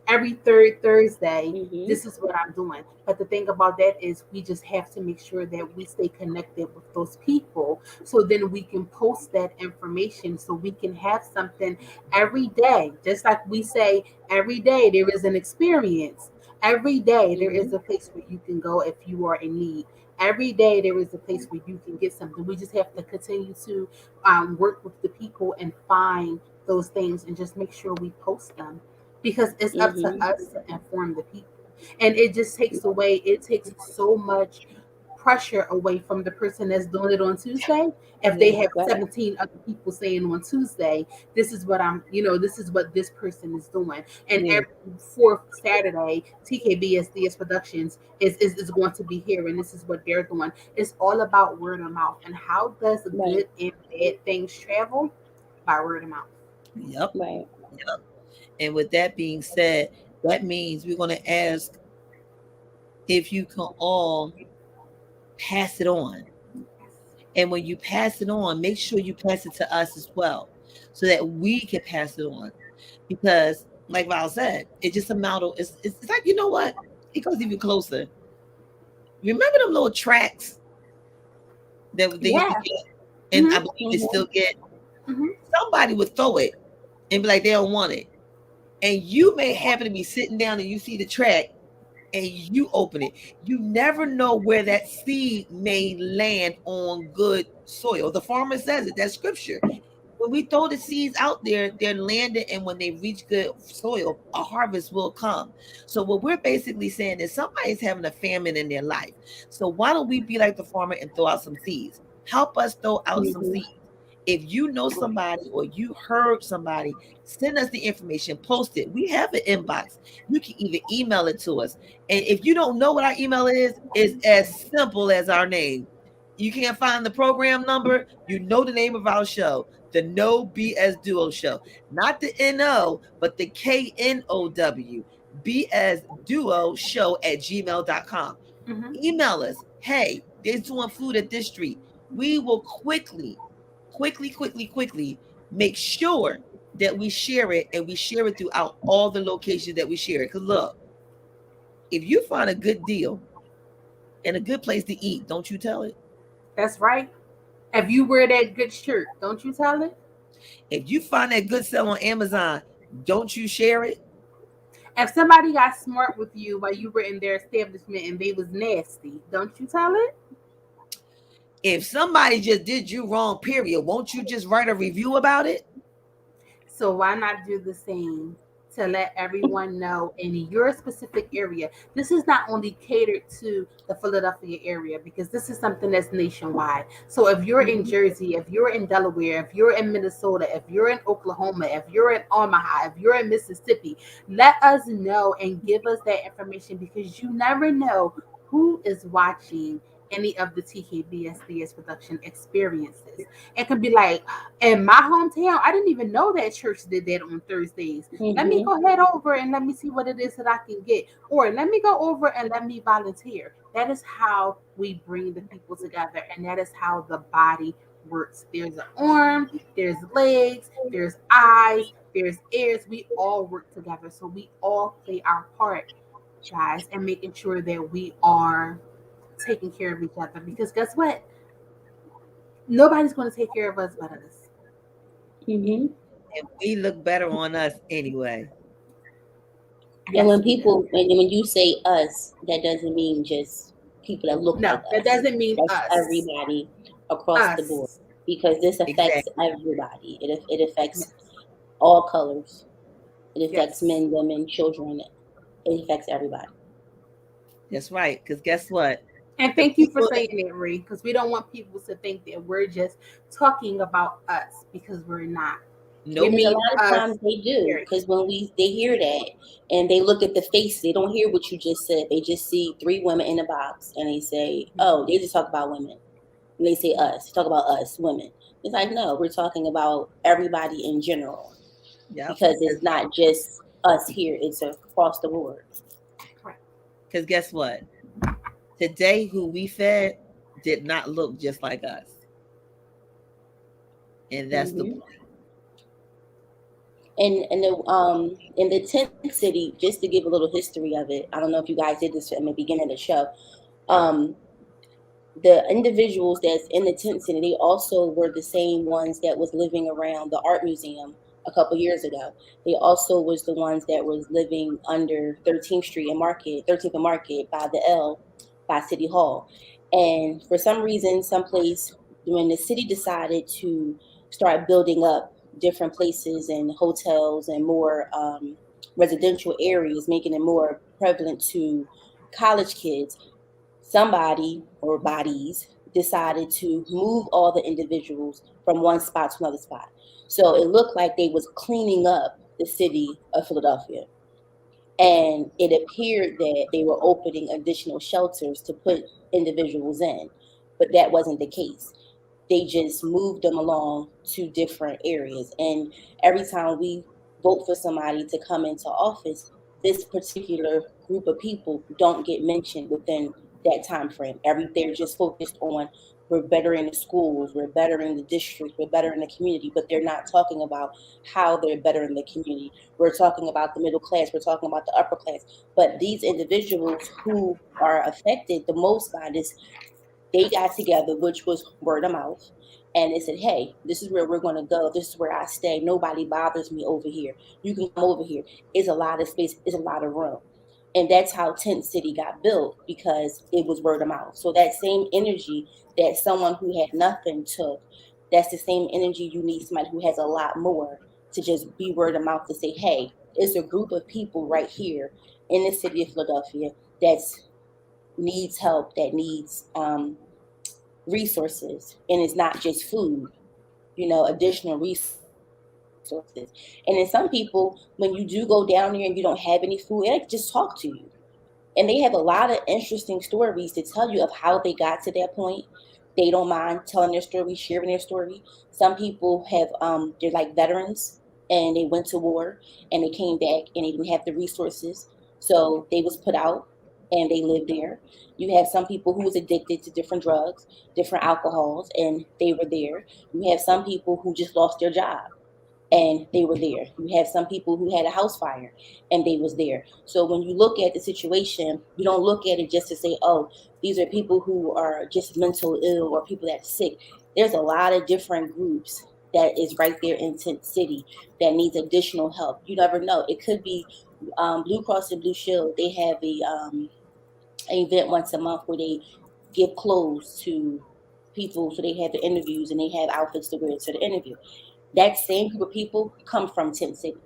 Every third Thursday, Mm-hmm. this is what I'm doing. But the thing about that is we just have to make sure that we stay connected with those people so then we can post that information so we can have something every day. Just like we say, every day there is an experience. Every day there Mm-hmm. is a place where you can go if you are in need. Every day there is a place where you can get something. We just have to continue to work with the people and find those things and just make sure we post them because it's up to Mm-hmm. us to inform the people. And it just takes away, it takes so much pressure away from the person that's doing it on Tuesday. If they have Right. 17 other people saying on Tuesday, this is what this is what this person is doing. And Yeah. every fourth Saturday, TKBSDS Productions is going to be here, and this is what they're doing. It's all about word of mouth. And how does Right. good and bad things travel? By word of mouth. Yep. Right. Yep. And with that being said, that means we're going to ask if you can all pass it on. And when you pass it on, make sure you pass it to us as well so that we can pass it on. Because, like Val said, it's just a model. It's like, you know what? It goes even closer. Remember them little tracks that they used to Yeah. get? And I Hmm. believe they still get. Hmm. Somebody would throw it and be like, they don't want it. And you may happen to be sitting down and you see the track and you open it. You never know where that seed may land on good soil. The farmer says it, that's scripture. When we throw the seeds out there, they're landed, and when they reach good soil, a harvest will come. So what we're basically saying is somebody's having a famine in their life. So why don't we be like the farmer and throw out some seeds? Help us throw out some Mm-hmm. seeds. If you know somebody or you heard somebody, send us the information, post it. We have an inbox. You can even email it to us. And if you don't know what our email is, it's as simple as our name. You can't find the program number, you know the name of our show, the No BS Duo Show. Not the NO, but the KNOW. BS Duo Show at gmail.com. Hmm. Email us. Hey, they're doing food at this street. We will quickly make sure that we share it, and we share it throughout all the locations that we share it. Because look, if you find a good deal and a good place to eat, don't you tell it. That's right. If you wear that good shirt, don't you tell it? If you find that good sale on Amazon, don't you share it. If somebody got smart with you while you were in their establishment and they was nasty, don't you tell it? If somebody just did you wrong, period, won't you just write a review about it? So why not do the same to let everyone know in your specific area? This is not only catered to the Philadelphia area because this is something that's nationwide. So if you're in Mm-hmm. Jersey, if you're in Delaware, if you're in Minnesota, if you're in Oklahoma, if you're in Omaha, if you're in Mississippi, let us know and give us that information because you never know who is watching any of the TKBSDS production experiences. It can be like, in my hometown, I didn't even know that church did that on Thursdays. Let me Mm-hmm. go head over and let me see what it is that I can get. Or let me go over and let me volunteer. That is how we bring the people together. And that is how the body works. There's an arm, there's legs, there's eyes, there's ears. We all work together. So we all play our part, guys, and making sure that we are taking care of each other. Because guess what? Nobody's going to take care of us but us. Mm-hmm. And we look better on us anyway. And Yes, when we do. people, when you say us, that doesn't mean just people that look like No, that us. doesn't mean That's us. everybody across the board Us. because this affects Exactly. everybody. It affects Yes. all colors. It affects Yes. men, women, children. It affects everybody. That's right. Because guess what? And The thank you for people that saying that, Ree, because we don't want people to think that we're just talking about us because we're not. We nope. Because a mean lot of us, times they do. period. Because when they hear that and they look at the face, they don't hear what you just said. They just see three women in a box and they say, "Oh, they just talk about women." And they say us, talk about us, women. It's like, no, we're talking about everybody in general Yep. because it's not just us here, it's across the board. Correct. Because guess what? Today, who we fed did not look just like us. And that's the Hmm. point. And in the tent city, just to give a little history of it, I don't know if you guys did this in the beginning of the show. Um, the individuals that's in the tent city, they also were the same ones that was living around the art museum a couple years ago. They also was the ones that was living under 13th Street and Market, 13th and Market by the L, by City Hall. And for some reason, someplace when the city decided to start building up different places and hotels and more residential areas, making it more prevalent to college kids, somebody or bodies decided to move all the individuals from one spot to another spot. So it looked like they was cleaning up the city of Philadelphia. And it appeared that they were opening additional shelters to put individuals in, but that wasn't the case. They just moved them along to different areas. And every time we vote for somebody to come into office, this particular group of people don't get mentioned within that time frame. They're just focused on we're bettering the schools, we're bettering the district, we're bettering the community, but they're not talking about how they're bettering the community. We're talking about the middle class, we're talking about the upper class. But these individuals who are affected the most by this, they got together, which was word of mouth, and they said, hey, this is where we're going to go. This is where I stay. Nobody bothers me over here. You can come over here. It's a lot of space. It's a lot of room. And that's how Tent City got built, because it was word of mouth. So that same energy that someone who had nothing took, that's the same energy you need somebody who has a lot more to just be word of mouth to say, hey, it's a group of people right here in the city of Philadelphia that's needs help, that needs resources, and it's not just food, additional resources. And then some people, when you do go down there and you don't have any food, they just talk to you. And they have a lot of interesting stories to tell you of how they got to that point. They don't mind telling their story, sharing their story. Some people have they're like veterans, and they went to war and they came back and they didn't have the resources, so they was put out and they lived there. You have some people who was addicted to different drugs, different alcohols, and they were there. You have some people who just lost their job and they were there. You have some people who had a house fire and they was there. So when you look at the situation, you don't look at it just to say, oh, these are people who are just mental ill or people that are sick. There's a lot of different groups that is right there in Tent City that needs additional help. You never know. It could be Blue Cross and Blue Shield. They have an event once a month where they give clothes to people, so they have the interviews and they have outfits to wear to the interview. That same group of people come from Tent City,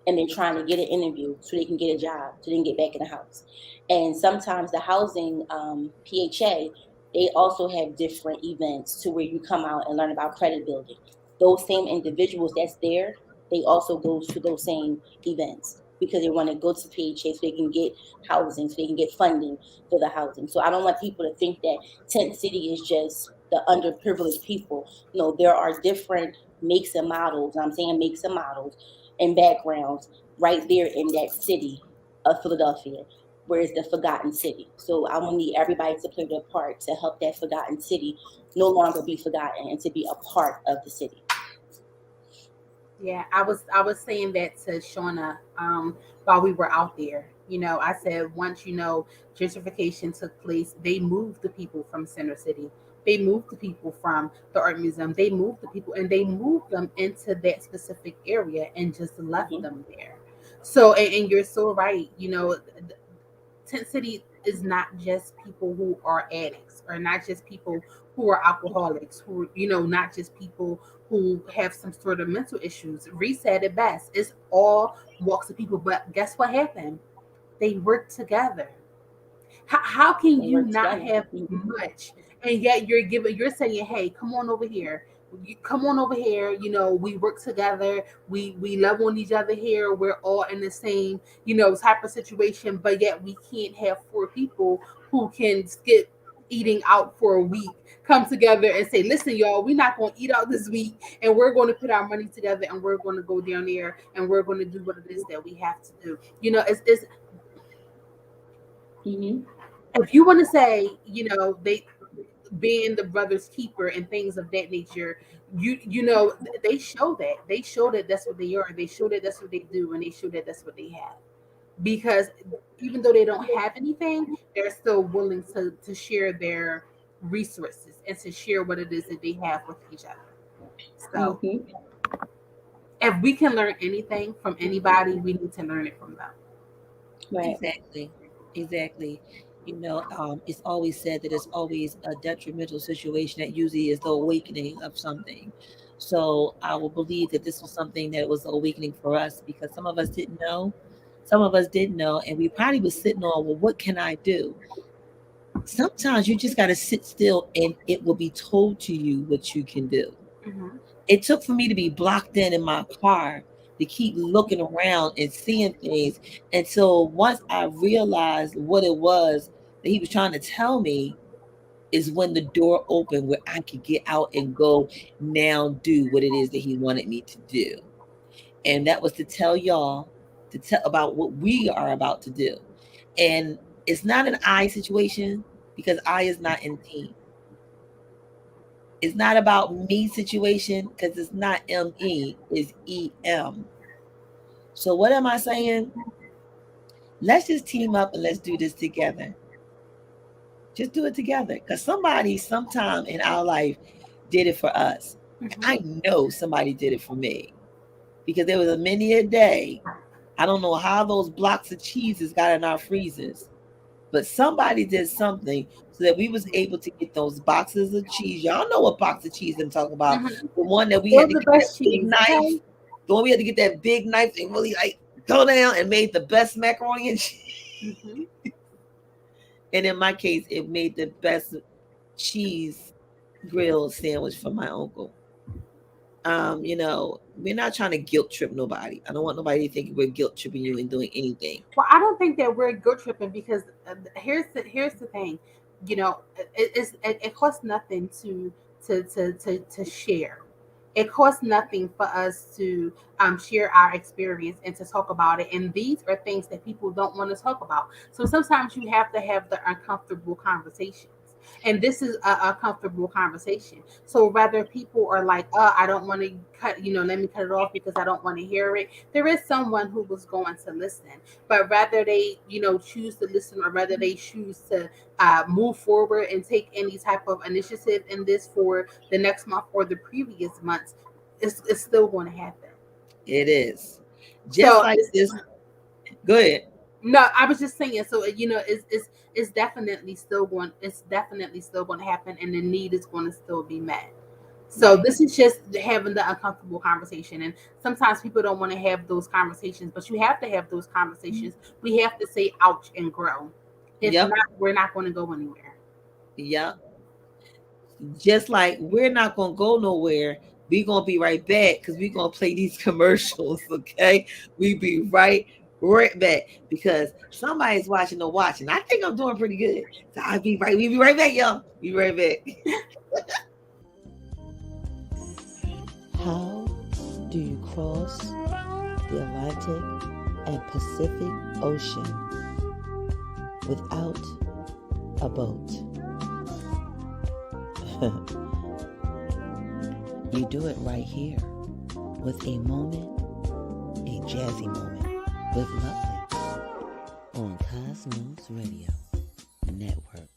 and they're trying to get an interview so they can get a job, so they can get back in the house. And sometimes the housing PHA, they also have different events to where you come out and learn about credit building. Those same individuals that's there, they also go to those same events because they want to go to PHA so they can get housing, so they can get funding for the housing. So I don't want people to think that Tent City is just the underprivileged people. No, there are different makes and models. I'm saying makes and models and backgrounds right there in that city of Philadelphia, where it's the forgotten city. So I want to need everybody to play their part to help that forgotten city no longer be forgotten and to be a part of the city. Yeah, I was saying that to Shauna while we were out there. I said once gentrification took place, they moved the people from Center City. They moved the people from the art museum. They moved the people and they moved them into that specific area and just left Mm-hmm. them there. So and you're so right. Tent City is not just people who are addicts or not just people who are alcoholics, who, not just people who have some sort of mental issues. Reese said it best. It's all walks of people. But guess what happened? They work together. How can They you work not together. have Mm-hmm. much and yet you're saying, hey, come on over here. You come on over here. We work together. We love on each other here. We're all in the same, type of situation, but yet we can't have four people who can skip eating out for a week come together and say, listen, y'all, we're not going to eat out this week and we're going to put our money together and we're going to go down there and we're going to do what it is that we have to do. It's Mm-hmm. if you want to say, they being the brother's keeper and things of that nature, they show that. They show that that's what they are. They show that that's what they do, and they show that that's what they have. Because even though they don't have anything, they're still willing to share their resources and to share what it is that they have with each other. So Mm-hmm. if we can learn anything from anybody, we need to learn it from them. Right. Exactly. Exactly. It's always said that it's always a detrimental situation that usually is the awakening of something. So I will believe that this was something that was awakening for us because some of us didn't know, some of us didn't know, and we probably was sitting on, well, what can I do? Sometimes you just got to sit still and it will be told to you what you can do. Mm-hmm. It took for me to be blocked in my car to keep looking around and seeing things until once I realized what it was that he was trying to tell me is when the door opened where I could get out and go now do what it is that he wanted me to do. And that was to tell y'all to tell about what we are about to do. And it's not an I situation because I is not in team. It's not about me situation because it's not ME, it's EM. So what am I saying? Let's just team up and let's do this together. Just do it together. Because somebody sometime in our life did it for us. Mm-hmm. I know somebody did it for me. Because there was a many a day. I don't know how those blocks of cheeses got in our freezers. But somebody did something so that we was able to get those boxes of cheese. Y'all know what box of cheese I'm talking about. Mm-hmm. The one that we Those had to the get that best big cheese, knife. okay? The one we had to get that big knife and really like go down and made the best macaroni and cheese. Mm-hmm. And in my case, it made the best cheese grilled sandwich for my uncle. We're not trying to guilt trip nobody. I don't want nobody to think we're guilt tripping you and doing anything. Well, I don't think that we're guilt tripping because here's the thing, it costs nothing to share. It costs nothing for us to share our experience and to talk about it. And these are things that people don't want to talk about. So sometimes you have to have the uncomfortable conversations. And this is a comfortable conversation. So rather people are like, oh, I don't want to cut, let me cut it off because I don't want to hear it. There is someone who was going to listen, but rather they, choose to listen or rather they choose to move forward and take any type of initiative in this for the next month or the previous months, it's still going to happen. It is. Just So like this. Go ahead. no, I was just saying. So it's definitely still going. It's definitely still going to happen, and the need is going to still be met. So Right. this is just having the uncomfortable conversation, and sometimes people don't want to have those conversations, but you have to have those conversations. We have to say "ouch" and grow. If Yep. not, we're not going to go anywhere. Yep. Just like we're not gonna go nowhere. We're gonna be right back because we're gonna play these commercials, okay? We be right back because somebody's watching or watching. I think I'm doing pretty good. So I'll be right. We'll be right back, y'all. Be right back. How do you cross the Atlantic and Pacific Ocean without a boat? You do it right here with a moment, a jazzy moment with Lovely on Cosmos Radio Network.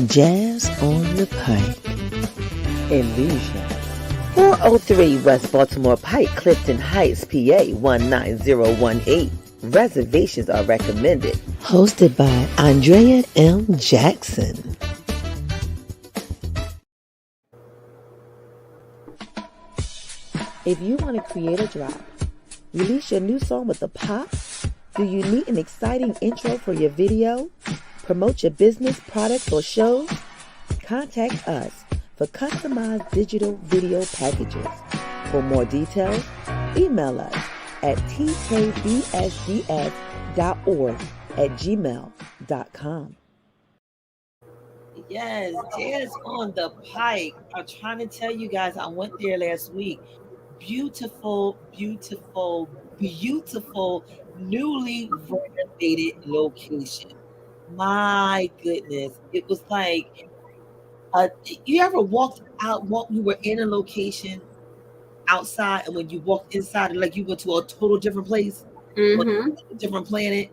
Jazz on the Pike. Illusion. 403 West Baltimore Pike, Clifton Heights, PA 19018. Reservations are recommended. Hosted by Andrea M. Jackson. If you want to create a drop, release your new song with a pop, do you need an exciting intro for your video? Promote your business, products, or shows? Contact us for customized digital video packages. For more details, email us at tkbsds.org@gmail.com. Yes, Jazz on the Pike. I'm trying to tell you guys, I went there last week. Beautiful, beautiful, beautiful, newly renovated location. My goodness. It was like, you ever you were in a location outside, and when you walked inside, like you went to a total different place, Mm-hmm. a different planet?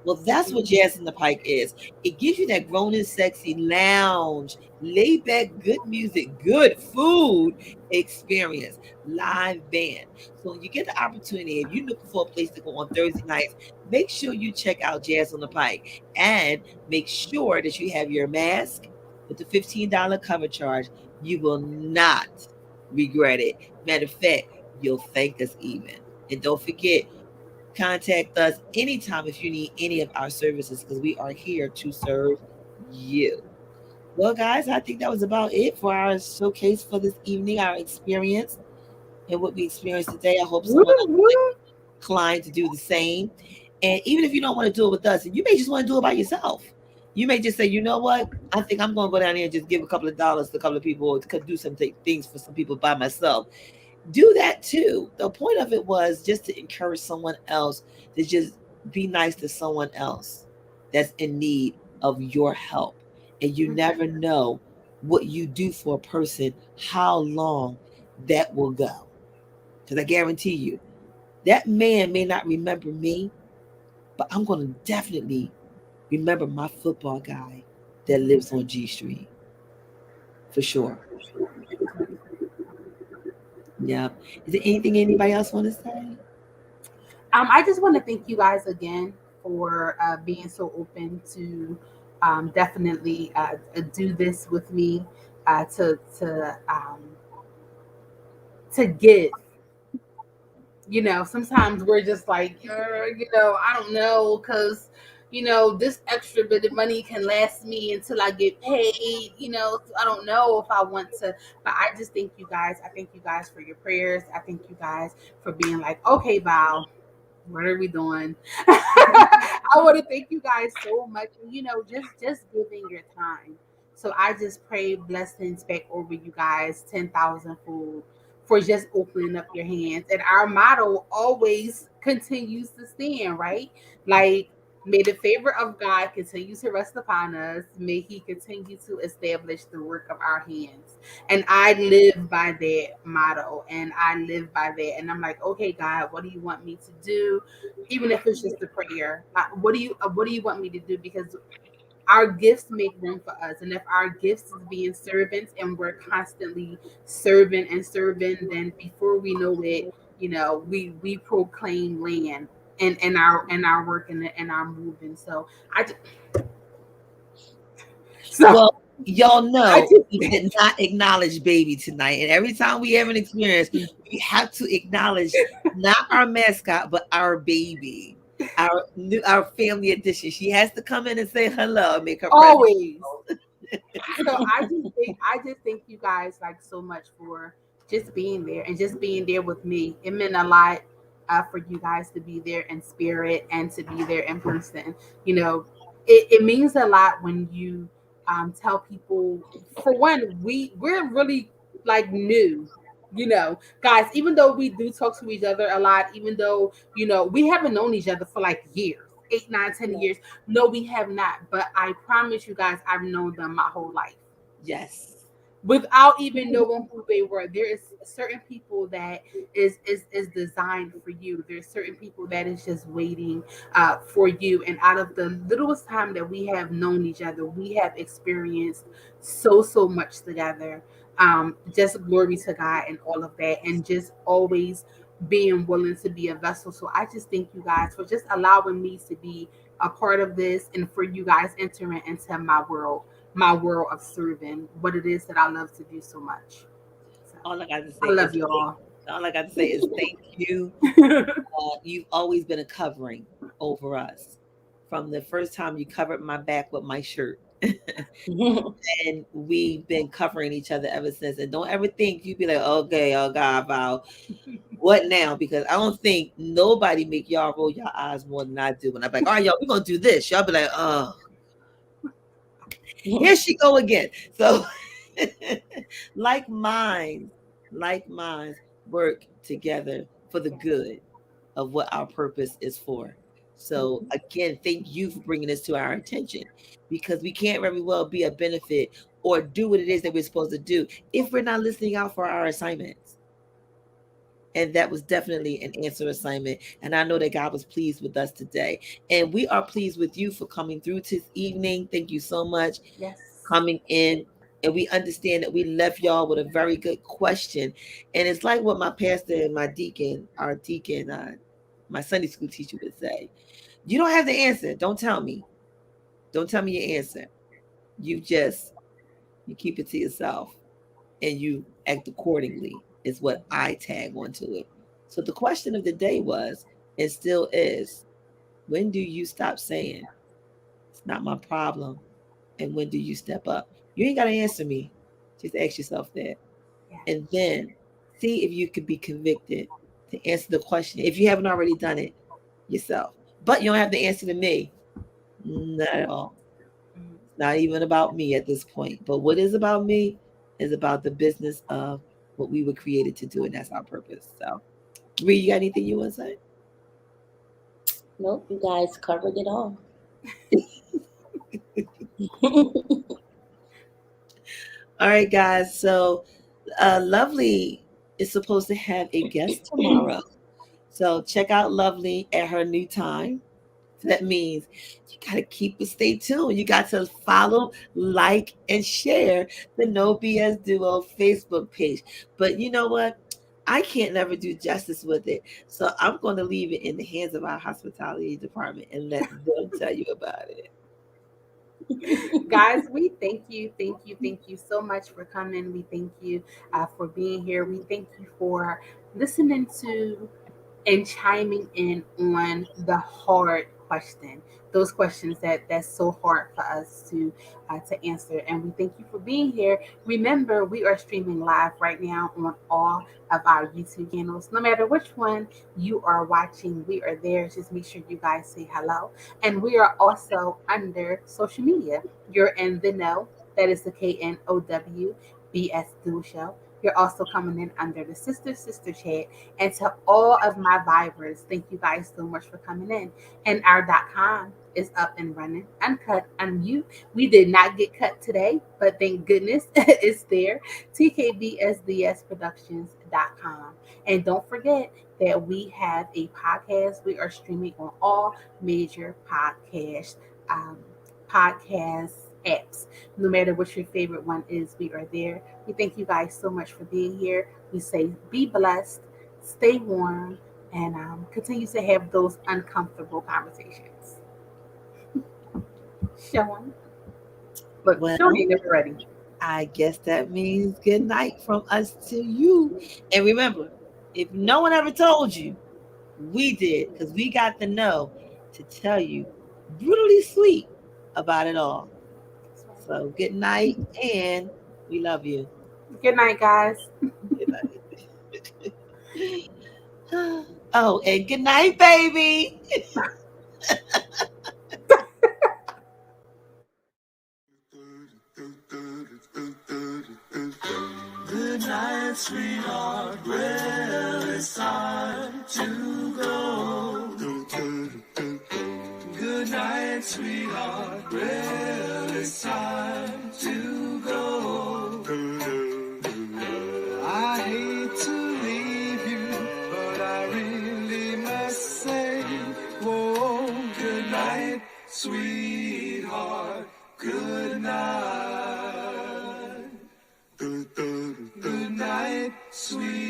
Well, that's what Jazz in the Pike is. It gives you that grown and sexy lounge, laid back, good music, good food experience, live band. So when you get the opportunity, if you're looking for a place to go on Thursday nights, make sure you check out Jazz on the Pike and make sure that you have your mask with the $15 cover charge. You will not regret it. Matter of fact, you'll thank us even. And don't forget, contact us anytime if you need any of our services, because we are here to serve you. Well, guys, I think that was about it for our showcase for this evening, our experience and what we experienced today. I hope someone else is inclined to do the same. And even if you don't want to do it with us, and you may just want to do it by yourself. You may just say, you know what? I think I'm going to go down there and just give a couple of dollars to a couple of people, or to do some things for some people by myself. Do that too. The point of it was just to encourage someone else to just be nice to someone else that's in need of your help. And you never know what you do for a person, how long that will go. Because I guarantee you, that man may not remember me, but I'm going to definitely remember my football guy that lives on G Street. For sure. Yeah. Is there anything anybody else want to say? I just want to thank you guys again for being so open to definitely do this with me, to give. Sometimes we're just like, I don't know, because this extra bit of money can last me until I get paid. So I don't know if I want to, but I just thank you guys. I thank you guys for your prayers. I thank you guys for being like, okay, Val, what are we doing? I want to thank you guys so much. Just giving your time. So I just pray blessings back over you guys, 10,000 fold, for just opening up your hands. And our motto always continues to stand, right? Like, may the favor of God continue to rest upon us. May He continue to establish the work of our hands. And I live by that motto, and I live by that. And I'm like, okay, God, what do you want me to do? Even if it's just a prayer, what do you want me to do? Because our gifts make room for us, and if our gifts is being servants and we're constantly serving and serving, then before we know it, we proclaim land and our work and our moving. So I just, so Well, y'all I know just we did not acknowledge baby tonight. And every time we have an experience, we have to acknowledge not our mascot, but our baby, our family edition. She has to come in and say hello, and make her presence. always. So I just thank you guys like so much for just being there and just being there with me. It meant a lot for you guys to be there in spirit and to be there in person. It means a lot when you tell people. For one, we're really like new. Guys, even though we do talk to each other a lot, even though we haven't known each other for like years, 8, 9, 10 years. No, we have not. But I promise you guys, I've known them my whole life Yes. without even knowing who they were. There is certain people that is designed for you. There's certain people that is just waiting for you. And out of the littlest time that we have known each other, we have experienced so much together. Just glory to God and all of that, and just always being willing to be a vessel. So I just thank you guys for just allowing me to be a part of this, and for you guys entering into my world of serving, what it is that I love to do so much. So, All I got to I say love is you all. all I got to say is thank you. You've always been a covering over us. From the first time you covered my back with my shirt. And we've been covering each other ever since. And don't ever think you be like, okay, oh God, Val, what now? Because I don't think nobody make y'all roll your eyes more than I do. When I'm like, all right, y'all, we're gonna do this. Y'all be like, oh, here she go again. So like minds work together for the good of what our purpose is for. So again, thank you for bringing this to our attention, because we can't very well be a benefit or do what it is that we're supposed to do if we're not listening out for our assignments. And that was definitely an answer assignment. And I know that God was pleased with us today. And we are pleased with you for coming through this evening. Thank you so much Yes. coming in. And we understand that we left y'all with a very good question. And it's like what my pastor and my deacon, my Sunday school teacher would say. You don't have the answer. Don't tell me. Don't tell me your answer. You keep it to yourself and you act accordingly. is what I tag onto it. So the question of the day was, and still is, when do you stop saying it's not my problem? And when do you step up? You ain't got to answer me. Just ask yourself that. Yeah. And then see if you could be convicted to answer the question if you haven't already done it yourself. But you don't have the answer to me. Not at all. It's not even about me at this point. But what is about me is about the business of what we were created to do, and that's our purpose. So, Ree, you got anything you want to say? Nope, you guys covered it all. All right, guys. So, Lovely is supposed to have a guest tomorrow. So, check out Lovely at her new time. So that means you got to stay tuned. You got to follow, like, and share the No BS Duo Facebook page. But you know what? I can't never do justice with it. So I'm going to leave it in the hands of our hospitality department and let them tell you about it. Guys, we thank you so much for coming. We thank you for being here. We thank you for listening to and chiming in on the hard question, those questions that's so hard for us to answer. And we thank you for being here. Remember, we are streaming live right now on all of our YouTube channels. No matter which one you are watching, we are there. Just make sure you guys say hello. And we are also under social media. You're in the know. That is the KNOW BSDUO Show. You're also coming in under the Sister Chat. And to all of my vibers, thank you guys so much for coming in. And our .com is up and running, uncut, unmute. We did not get cut today, but thank goodness it's there. TKBSDSproductions.com. And don't forget that we have a podcast. We are streaming on all major podcast apps. No matter what your favorite one is, we are there. We thank you guys so much for being here. We say be blessed, stay warm, and continue to have those uncomfortable conversations. Sean. Look, Well, Sean ain't never ready. I guess that means good night from us to you. And remember, if no one ever told you, we did, because we got the know to tell you brutally sweet about it all. So good night, and we love you. Good night, guys. Good night. Oh, and good night, baby. Good night, sweetheart. Well, it's time to go. Good night, sweetheart. Well, it's time to go. I hate to leave you, but I really must say, oh, good night, sweetheart. Good night. Good night, sweetheart.